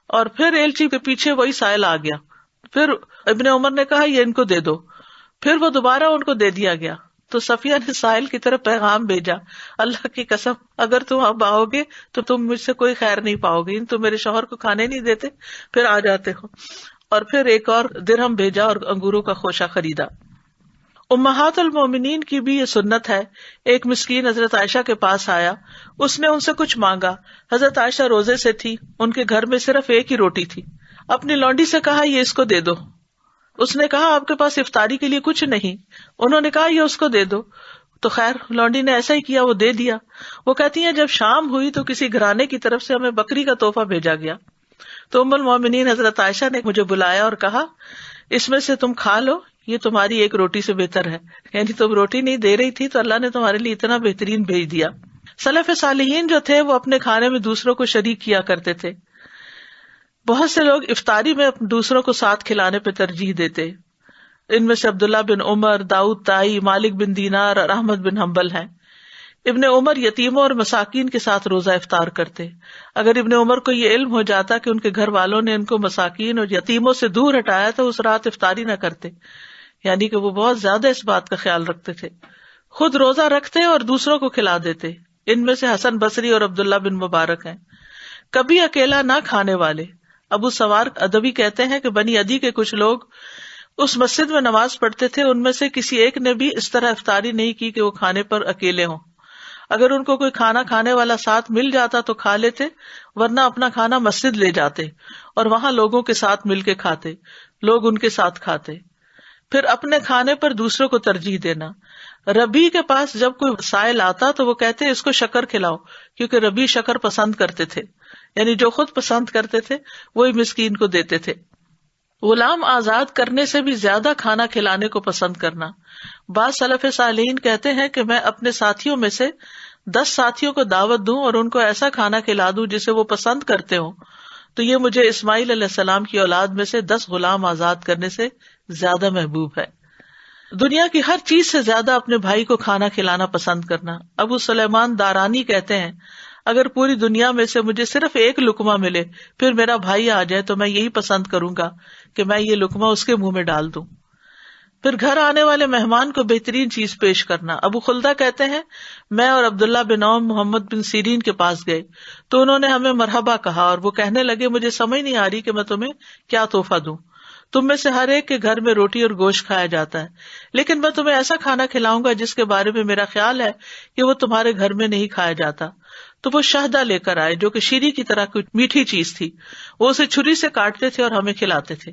اور پھر ایلچی کے پیچھے وہی سائل آ گیا. پھر ابن عمر نے کہا یہ ان کو دے دو. پھر وہ دوبارہ ان کو دے دیا گیا. تو صفیہ نے سائل کی طرف پیغام بھیجا، اللہ کی قسم اگر تم اب آؤ گے تو تم مجھ سے کوئی خیر نہیں پاؤ گے، تم میرے شوہر کو کھانے نہیں دیتے پھر آ جاتے ہو. اور پھر ایک اور درہم بھیجا اور انگوروں کا خوشہ خریدا. امہات المومنین کی بھی یہ سنت ہے. ایک مسکین حضرت عائشہ کے پاس آیا، اس نے ان سے کچھ مانگا. حضرت عائشہ روزے سے تھی، ان کے گھر میں صرف ایک ہی روٹی تھی. اپنی لونڈی سے کہا یہ اس کو دے دو. اس نے کہا آپ کے پاس افطاری کے لیے کچھ نہیں؟ انہوں نے کہا یہ اس کو دے دو. تو خیر لونڈی نے ایسا ہی کیا، وہ دے دیا. وہ کہتی ہیں جب شام ہوئی تو کسی گھرانے کی طرف سے ہمیں بکری کا تحفہ بھیجا گیا. تو ام المومنین حضرت عائشہ نے مجھے بلایا اور کہا اس میں سے تم کھا لو، یہ تمہاری ایک روٹی سے بہتر ہے. یعنی تم روٹی نہیں دے رہی تھی تو اللہ نے تمہارے لیے اتنا بہترین بھیج دیا. سلف صالحین جو تھے وہ اپنے کھانے میں دوسروں کو شریک کیا کرتے تھے. بہت سے لوگ افطاری میں دوسروں کو ساتھ کھلانے پہ ترجیح دیتے. ان میں سے عبداللہ بن عمر، داؤد طائی، مالک بن دینار اور احمد بن حنبل ہیں. ابن عمر یتیموں اور مساکین کے ساتھ روزہ افطار کرتے. اگر ابن عمر کو یہ علم ہو جاتا کہ ان کے گھر والوں نے ان کو مساکین اور یتیموں سے دور ہٹایا تو اس رات افطاری نہ کرتے. یعنی کہ وہ بہت زیادہ اس بات کا خیال رکھتے تھے. خود روزہ رکھتے اور دوسروں کو کھلا دیتے. ان میں سے حسن بصری اور عبداللہ بن مبارک ہیں. کبھی اکیلا نہ کھانے والے. ابو سوار ادبی کہتے ہیں کہ بنی عدی کے کچھ لوگ اس مسجد میں نماز پڑھتے تھے، ان میں سے کسی ایک نے بھی اس طرح افطاری نہیں کی کہ وہ کھانے پر اکیلے ہوں. اگر ان کو کوئی کھانا کھانے والا ساتھ مل جاتا تو کھا لیتے، ورنہ اپنا کھانا مسجد لے جاتے اور وہاں لوگوں کے ساتھ مل کے کھاتے، لوگ ان کے ساتھ کھاتے. پھر اپنے کھانے پر دوسروں کو ترجیح دینا. ربی کے پاس جب کوئی سائل آتا تو وہ کہتے اس کو شکر کھلاؤ، کیونکہ ربی شکر پسند کرتے تھے. یعنی جو خود پسند کرتے تھے وہی مسکین کو دیتے تھے. غلام آزاد کرنے سے بھی زیادہ کھانا کھلانے کو پسند کرنا. بعض سلف صالحین کہتے ہیں کہ میں اپنے ساتھیوں میں سے 10 ساتھیوں کو دعوت دوں اور ان کو ایسا کھانا کھلا دوں جسے وہ پسند کرتے ہوں تو یہ مجھے اسماعیل علیہ السلام کی اولاد میں سے 10 غلام آزاد کرنے سے زیادہ محبوب ہے. دنیا کی ہر چیز سے زیادہ اپنے بھائی کو کھانا کھلانا پسند کرنا. ابو سلیمان دارانی کہتے ہیں اگر پوری دنیا میں سے مجھے صرف ایک لقمہ ملے پھر میرا بھائی آ جائے تو میں یہی پسند کروں گا کہ میں یہ لقمہ اس کے منہ میں ڈال دوں. پھر گھر آنے والے مہمان کو بہترین چیز پیش کرنا. ابو خلدہ کہتے ہیں میں اور عبداللہ بن عوم محمد بن سیرین کے پاس گئے تو انہوں نے ہمیں مرحبا کہا اور وہ کہنے لگے مجھے سمجھ نہیں آ رہی کہ میں تمہیں کیا تحفہ دوں. تم میں سے ہر ایک کے گھر میں روٹی اور گوشت کھایا جاتا ہے، لیکن میں تمہیں ایسا کھانا کھلاؤں گا جس کے بارے میں میرا خیال ہے کہ وہ تمہارے گھر میں نہیں کھایا جاتا. تو وہ شہدہ لے کر آئے جو کہ شیری کی طرح کچھ میٹھی چیز تھی. وہ اسے چھری سے کاٹتے تھے اور ہمیں کھلاتے تھے.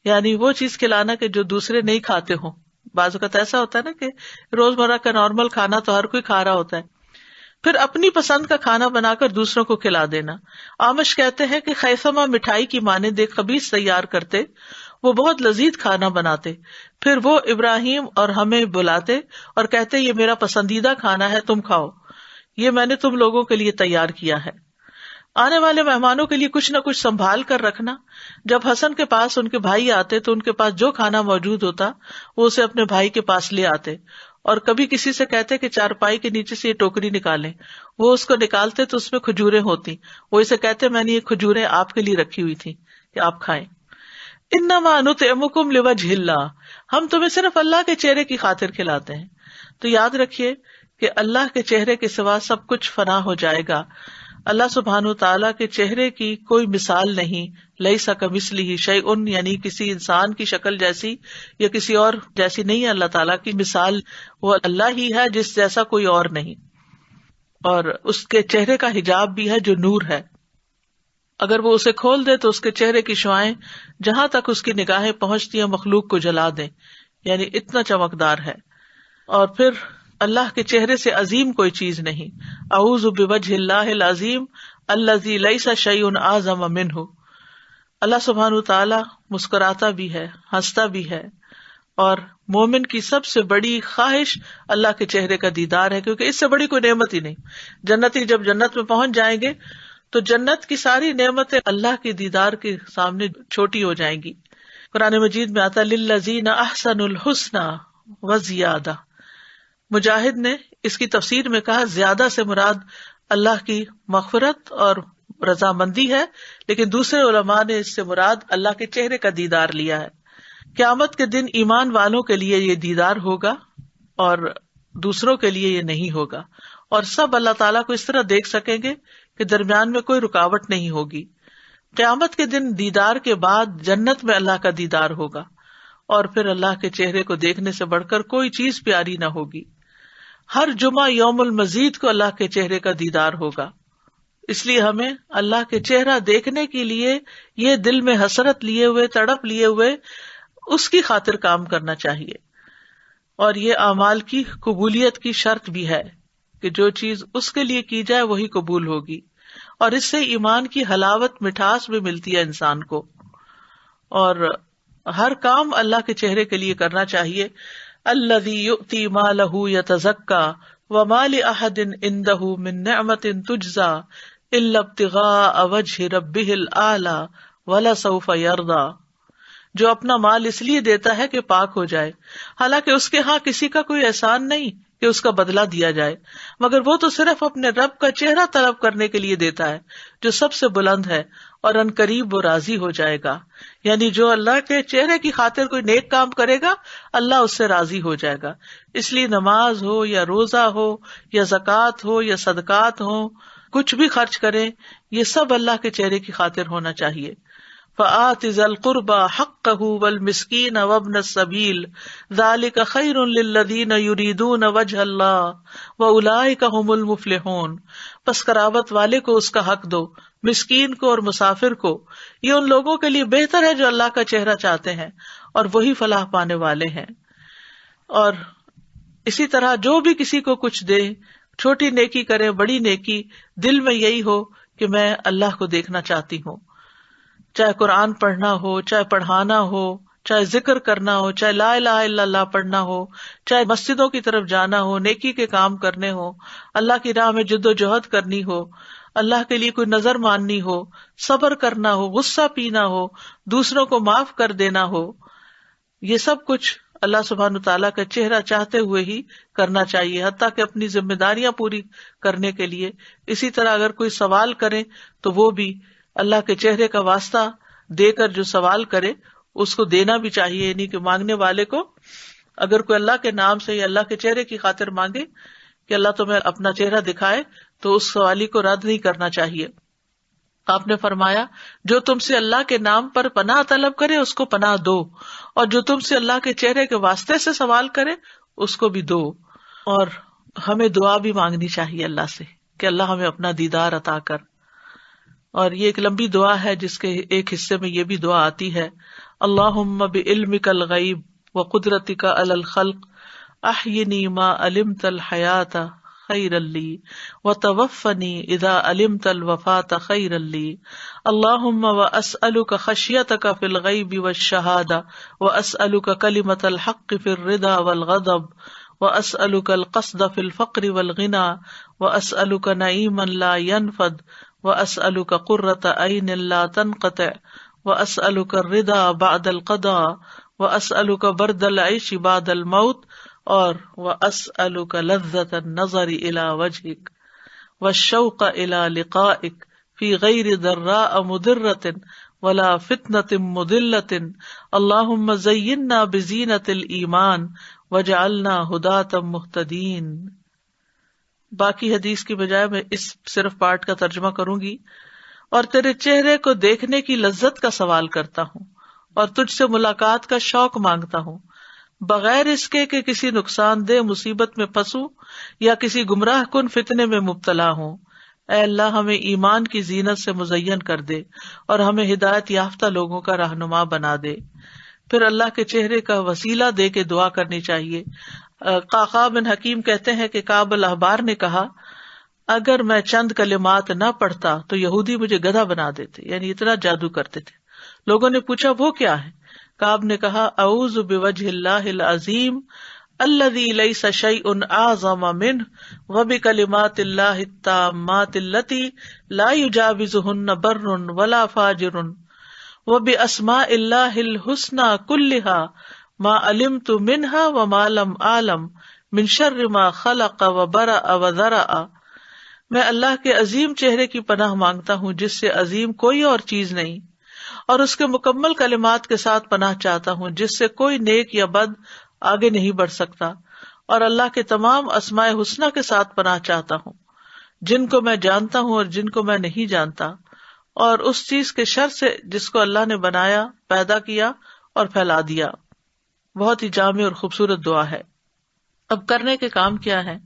یعنی وہ چیز کھلانا کہ جو دوسرے نہیں کھاتے ہوں. بعض اوقات ایسا ہوتا ہے نا کہ روزمرہ کا نارمل کھانا تو ہر کوئی کھا رہا ہوتا ہے. پھر اپنی پسند کا کھانا بنا کر دوسروں کو کھلا دینا. آمش کہتے ہیں کہ خیثمہ مٹھائی کی مانند ایک خبیث تیار کرتے، وہ بہت لذیذ کھانا بناتے. پھر وہ ابراہیم اور ہمیں بلاتے اور کہتے یہ میرا پسندیدہ کھانا ہے، تم کھاؤ، یہ میں نے تم لوگوں کے لیے تیار کیا ہے. آنے والے مہمانوں کے لیے کچھ نہ کچھ سنبھال کر رکھنا. جب حسن کے پاس ان کے بھائی آتے تو ان کے پاس جو کھانا موجود ہوتا وہ اسے اپنے بھائی کے پاس لے آتے، اور کبھی کسی سے کہتے کہ چارپائی کے نیچے سے یہ ٹوکری نکالیں. وہ اس کو نکالتے تو اس میں کھجوریں ہوتی. وہ اسے کہتے میں نے یہ کھجوریں آپ کے لیے رکھی ہوئی تھی کہ آپ کھائیں. انما نطعمکم لوجہ اللہ، ہم تمہیں صرف اللہ کے چہرے کی خاطر کھلاتے ہیں. تو یاد رکھیے کہ اللہ کے چہرے کے سوا سب کچھ فنا ہو جائے گا. اللہ سبحانہ وتعالیٰ کے چہرے کی کوئی مثال نہیں. لیس کمثلہ شیء، یعنی کسی انسان کی شکل جیسی یا کسی اور جیسی نہیں ہے اللہ تعالیٰ کی مثال. وہ اللہ ہی ہے جس جیسا کوئی اور نہیں، اور اس کے چہرے کا حجاب بھی ہے جو نور ہے. اگر وہ اسے کھول دے تو اس کے چہرے کی شعائیں جہاں تک اس کی نگاہیں پہنچتی ہیں مخلوق کو جلا دیں، یعنی اتنا چمکدار ہے. اور پھر اللہ کے چہرے سے عظیم کوئی چیز نہیں. اعوذ بوجہ اللہ العظیم الذی لیس شیء اعظم منہ. اللہ سبحانہ تعالی مسکراتا بھی ہے، ہنستا بھی ہے، اور مومن کی سب سے بڑی خواہش اللہ کے چہرے کا دیدار ہے، کیونکہ اس سے بڑی کوئی نعمت ہی نہیں۔ جنتی جب جنت میں پہنچ جائیں گے تو جنت کی ساری نعمتیں اللہ کے دیدار کے سامنے چھوٹی ہو جائیں گی۔ قرآن مجید میں آتا للذین احسنوا الحسنی وزیادہ۔ مجاہد نے اس کی تفسیر میں کہا زیادہ سے مراد اللہ کی مغفرت اور رضامندی ہے، لیکن دوسرے علماء نے اس سے مراد اللہ کے چہرے کا دیدار لیا ہے۔ قیامت کے دن ایمان والوں کے لیے یہ دیدار ہوگا اور دوسروں کے لیے یہ نہیں ہوگا، اور سب اللہ تعالیٰ کو اس طرح دیکھ سکیں گے کہ درمیان میں کوئی رکاوٹ نہیں ہوگی۔ قیامت کے دن دیدار کے بعد جنت میں اللہ کا دیدار ہوگا، اور پھر اللہ کے چہرے کو دیکھنے سے بڑھ کر کوئی چیز پیاری نہ ہوگی۔ ہر جمعہ یوم المزید کو اللہ کے چہرے کا دیدار ہوگا، اس لیے ہمیں اللہ کے چہرہ دیکھنے کے لیے یہ دل میں حسرت لیے ہوئے، تڑپ لیے ہوئے اس کی خاطر کام کرنا چاہیے۔ اور یہ اعمال کی قبولیت کی شرط بھی ہے کہ جو چیز اس کے لیے کی جائے وہی قبول ہوگی، اور اس سے ایمان کی حلاوت مٹھاس بھی ملتی ہے انسان کو۔ اور ہر کام اللہ کے چہرے کے لیے کرنا چاہیے۔ الذی یؤتی مالہ یتزکیٰ وما لأحد عندہ من نعمت تجزیٰ الا ابتغاء وجہ ربہ الاعلی ولسوف یرضیٰ۔ جو اپنا مال اس لیے دیتا ہے کہ پاک ہو جائے، حالانکہ اس کے ہاں کسی کا کوئی احسان نہیں کہ اس کا بدلہ دیا جائے، مگر وہ تو صرف اپنے رب کا چہرہ طلب کرنے کے لیے دیتا ہے جو سب سے بلند ہے، اور ان قریب وہ راضی ہو جائے گا۔ یعنی جو اللہ کے چہرے کی خاطر کوئی نیک کام کرے گا اللہ اس سے راضی ہو جائے گا۔ اس لیے نماز ہو یا روزہ ہو یا زکوٰۃ ہو یا صدقات ہو، کچھ بھی خرچ کریں یہ سب اللہ کے چہرے کی خاطر ہونا چاہیے۔ فآت ذی القربى حقہ والمسکین وابن السبیل ذلک خیر للذین یریدون وجہ اللہ واولئک ھم المفلحون۔ پس قرابت والے کو اس کا حق دو، مسکین کو اور مسافر کو، یہ ان لوگوں کے لیے بہتر ہے جو اللہ کا چہرہ چاہتے ہیں، اور وہی فلاح پانے والے ہیں۔ اور اسی طرح جو بھی کسی کو کچھ دے، چھوٹی نیکی کرے بڑی نیکی، دل میں یہی ہو کہ میں اللہ کو دیکھنا چاہتی ہوں، چاہے قرآن پڑھنا ہو، چاہے پڑھانا ہو، چاہے ذکر کرنا ہو، چاہے لا الہ الا اللہ پڑھنا ہو، چاہے مسجدوں کی طرف جانا ہو، نیکی کے کام کرنے ہو، اللہ کی راہ میں جد و جہد کرنی ہو، اللہ کے لیے کوئی نظر ماننی ہو، صبر کرنا ہو، غصہ پینا ہو، دوسروں کو معاف کر دینا ہو، یہ سب کچھ اللہ سبحانہ تعالیٰ کا چہرہ چاہتے ہوئے ہی کرنا چاہیے، حتیٰ کہ اپنی ذمہ داریاں پوری کرنے کے لیے۔ اسی طرح اگر کوئی سوال کرے تو وہ بھی اللہ کے چہرے کا واسطہ دے کر جو سوال کرے اس کو دینا بھی چاہیے، یعنی کہ مانگنے والے کو اگر کوئی اللہ کے نام سے یا اللہ کے چہرے کی خاطر مانگے کہ اللہ تمہیں اپنا چہرہ دکھائے تو اس سوالی کو رد نہیں کرنا چاہیے۔ آپ نے فرمایا جو تم سے اللہ کے نام پر پناہ طلب کرے اس کو پناہ دو، اور جو تم سے اللہ کے چہرے کے واسطے سے سوال کرے اس کو بھی دو۔ اور ہمیں دعا بھی مانگنی چاہیے اللہ سے کہ اللہ ہمیں اپنا دیدار عطا کر۔ اور یہ ایک لمبی دعا ہے جس کے ایک حصے میں یہ بھی دعا آتی ہے، اللہم بعلمک الغیب وقدرتک علی الخلق احینی ما علمت الحیات خیرا لی وتوفنی اذا علمت الوفاة خیرا لی اللہم واسألک خشیتک فی الغیب والشہادہ واسألک کلمۃ الحق فی الرضا والغضب واسألک القصد فی الفقر والغنى واسألک نعیما لا ینفد واسألک قرۃ عین لا تنقطع واسألک الرضا بعد القضاء واسألک برد العیش بعد الموت اور واسألک لذۃ النظر الی وجہک والشوق الی لقائک فی غیر ضراء مضرۃ ولا فتنۃ مضلۃ اللہم زیننا بزینۃ الایمان واجعلنا ھداۃ مہتدین۔ باقی حدیث کی بجائے میں اس صرف پارٹ کا ترجمہ کروں گی۔ اور تیرے چہرے کو دیکھنے کی لذت کا سوال کرتا ہوں اور تجھ سے ملاقات کا شوق مانگتا ہوں، بغیر اس کے کہ کسی نقصان دہ مصیبت میں پھنسوں یا کسی گمراہ کن فتنے میں مبتلا ہوں۔ اے اللہ ہمیں ایمان کی زینت سے مزین کر دے اور ہمیں ہدایت یافتہ لوگوں کا رہنما بنا دے۔ پھر اللہ کے چہرے کا وسیلہ دے کے دعا کرنی چاہیے۔ قعقاع بن حکیم کہتے ہیں کہ کعب الاحبار نے کہا اگر میں چند کلمات نہ پڑھتا تو یہودی مجھے گدھا بنا دیتے، یعنی اتنا جادو کرتے تھے۔ لوگوں نے پوچھا وہ کیا ہے؟ کعب نے کہا اعوذ بوجہ اللہ العظیم الذی لیس شیء اعظم منہ وبکلمات اللہ التامات اللتی لا یجاوزہن بر ولا فاجر وباسماء اللہ الحسنی کلها ما علمت منها وما لم اعلم من شر ما خلق وبرأ وذرأ. میں اللہ کے عظیم چہرے کی پناہ مانگتا ہوں جس سے عظیم کوئی اور چیز نہیں، اور اس کے مکمل کلمات کے ساتھ پناہ چاہتا ہوں جس سے کوئی نیک یا بد آگے نہیں بڑھ سکتا، اور اللہ کے تمام اسماء حسنہ کے ساتھ پناہ چاہتا ہوں جن کو میں جانتا ہوں اور جن کو میں نہیں جانتا، اور اس چیز کے شر سے جس کو اللہ نے بنایا، پیدا کیا اور پھیلا دیا. بہت ہی جامع اور خوبصورت دعا ہے. اب کرنے کے کام کیا ہے؟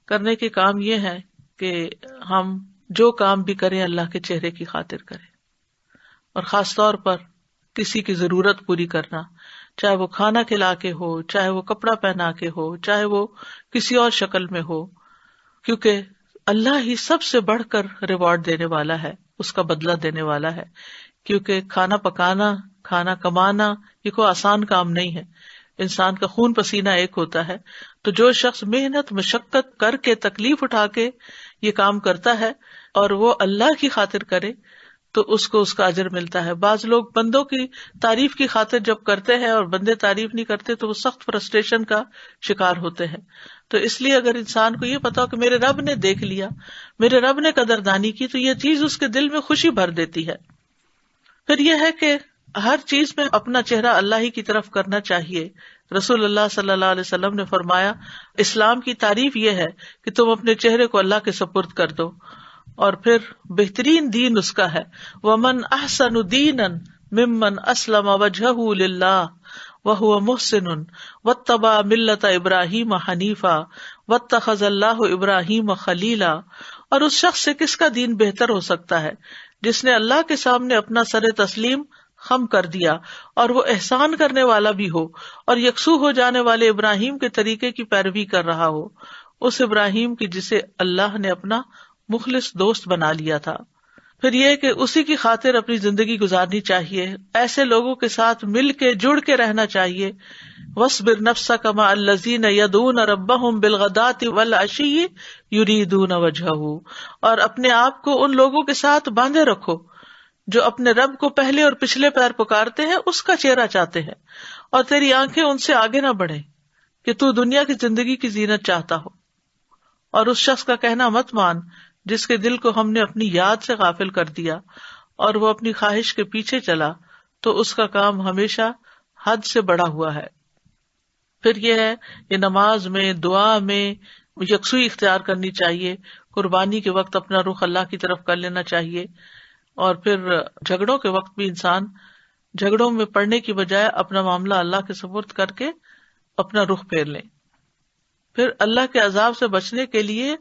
کرنے کے کام یہ ہے کہ ہم جو کام بھی کریں اللہ کے چہرے کی خاطر کریں، اور خاص طور پر کسی کی ضرورت پوری کرنا، چاہے وہ کھانا کھلا کے ہو، چاہے وہ کپڑا پہنا کے ہو، چاہے وہ کسی اور شکل میں ہو، کیونکہ اللہ ہی سب سے بڑھ کر ریوارڈ دینے والا ہے، اس کا بدلہ دینے والا ہے. کیونکہ کھانا پکانا، کھانا کمانا یہ کوئی آسان کام نہیں ہے، انسان کا خون پسینہ ایک ہوتا ہے. تو جو شخص محنت مشقت کر کے تکلیف اٹھا کے یہ کام کرتا ہے اور وہ اللہ کی خاطر کرے تو اس کو اس کا اجر ملتا ہے. بعض لوگ بندوں کی تعریف کی خاطر جب کرتے ہیں اور بندے تعریف نہیں کرتے تو وہ سخت فرسٹریشن کا شکار ہوتے ہیں. تو اس لیے اگر انسان کو یہ پتا ہو کہ میرے رب نے دیکھ لیا، میرے رب نے قدردانی کی، تو یہ چیز اس کے دل میں خوشی بھر دیتی ہے. پھر یہ ہے کہ ہر چیز میں اپنا چہرہ اللہ ہی کی طرف کرنا چاہیے. رسول اللہ صلی اللہ علیہ وسلم نے فرمایا اسلام کی تعریف یہ ہے کہ تم اپنے چہرے کو اللہ کے سپرد کر دو، اور پھر بہترین دین اس کا ہے وَمَنْ أَحْسَنُ دِينًا مِمَّنْ أَسْلَمَ وَجْهَهُ لِلَّهِ وَهُوَ مُحْسِنٌ وَاتَّبَعَ مِلَّةَ إِبْرَاهِيمَ حَنِيفًا وَاتَّخَذَ اللَّهُ إِبْرَاهِيمَ خَلِيلًا. اور اس شخص سے کس کا دین بہتر ہو سکتا ہے جس نے اللہ کے سامنے اپنا سر تسلیم خم کر دیا اور وہ احسان کرنے والا بھی ہو اور یکسو ہو جانے والے ابراہیم کے طریقے کی پیروی کر رہا ہو، اس ابراہیم کی جسے اللہ نے اپنا مخلص دوست بنا لیا تھا. پھر یہ کہ اسی کی خاطر اپنی زندگی گزارنی چاہیے، ایسے لوگوں کے ساتھ مل کے جڑ کے رہنا چاہیے. وَاصْبِرْ نَفْسَكَ مَعَ الَّذِينَ يَدْعُونَ رَبَّهُمْ بِالْغَدَاةِ وَالْعَشِيِّ يُرِيدُونَ وَجْهَهُ. اور اپنے آپ کو ان لوگوں کے ساتھ باندھے رکھو جو اپنے رب کو پہلے اور پچھلے پیر پکارتے ہیں، اس کا چہرہ چاہتے ہیں، اور تیری آنکھیں ان سے آگے نہ بڑھیں کہ تو دنیا کی زندگی کی زینت چاہتا ہو. اور اس شخص کا کہنا مت مان جس کے دل کو ہم نے اپنی یاد سے غافل کر دیا اور وہ اپنی خواہش کے پیچھے چلا، تو اس کا کام ہمیشہ حد سے بڑا ہوا ہے. پھر یہ ہے کہ نماز میں، دعا میں یکسوئی اختیار کرنی چاہیے. قربانی کے وقت اپنا رخ اللہ کی طرف کر لینا چاہیے. اور پھر جھگڑوں کے وقت بھی انسان جھگڑوں میں پڑنے کی بجائے اپنا معاملہ اللہ کے سپرد کر کے اپنا رخ پھیر لیں. پھر اللہ کے عذاب سے بچنے کے لیے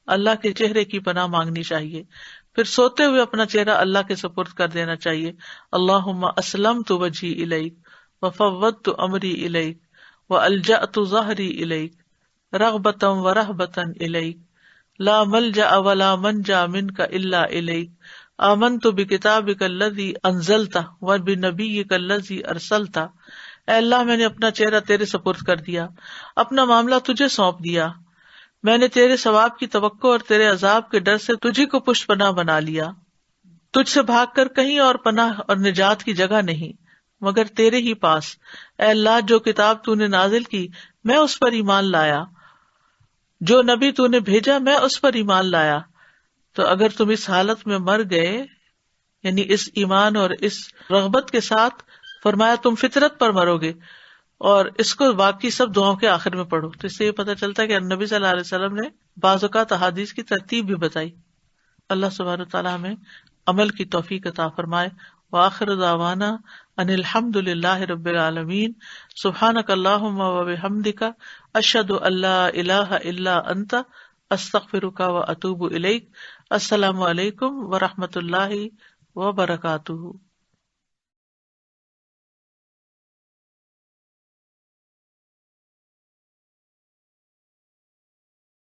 اللہ کے چہرے کی پناہ مانگنی چاہیے. پھر سوتے ہوئے اپنا چہرہ اللہ کے سپرد کر دینا چاہیے. اللہم اسلمت وجہی الیک وفوضت امری الیک والجأت ظہری الیک رغبتا ورہبتا الیک لا ملجأ ولا منجا منک الا الیک آمنت بکتابک الذی انزلت وبنبیک الذی ارسلت. اے اللہ، میں نے اپنا چہرہ تیرے سپرد کر دیا، اپنا معاملہ تجھے سونپ دیا. میں نے تیرے ثواب کی توقع اور تیرے عذاب کے ڈر سے تجھی کو پشت پناہ بنا لیا. تجھ سے بھاگ کر کہیں اور پناہ اور نجات کی جگہ نہیں مگر تیرے ہی پاس. اے اللہ، جو کتاب تو نے نازل کی میں اس پر ایمان لایا، جو نبی تو نے بھیجا میں اس پر ایمان لایا. تو اگر تم اس حالت میں مر گئے، یعنی اس ایمان اور اس رغبت کے ساتھ، فرمایا تم فطرت پر مرو گے. اور اس کو باقی سب دعاؤں کے آخر میں پڑھو. تو اس سے یہ پتہ چلتا ہے کہ نبی صلی اللہ علیہ وسلم نے بعض اوقات احادیث کی ترتیب بھی بتائی. اللہ سبحانہ وتعالی ہمیں عمل کی توفیق عطا فرمائے. وآخر دعوانا ان الحمد للہ رب العالمین. سبحانک اللہم وبحمدک اشہد ان لا الہ الا انت استغفرک واتوب الیک. السلام علیکم ورحمۃ اللہ وبرکاتہ.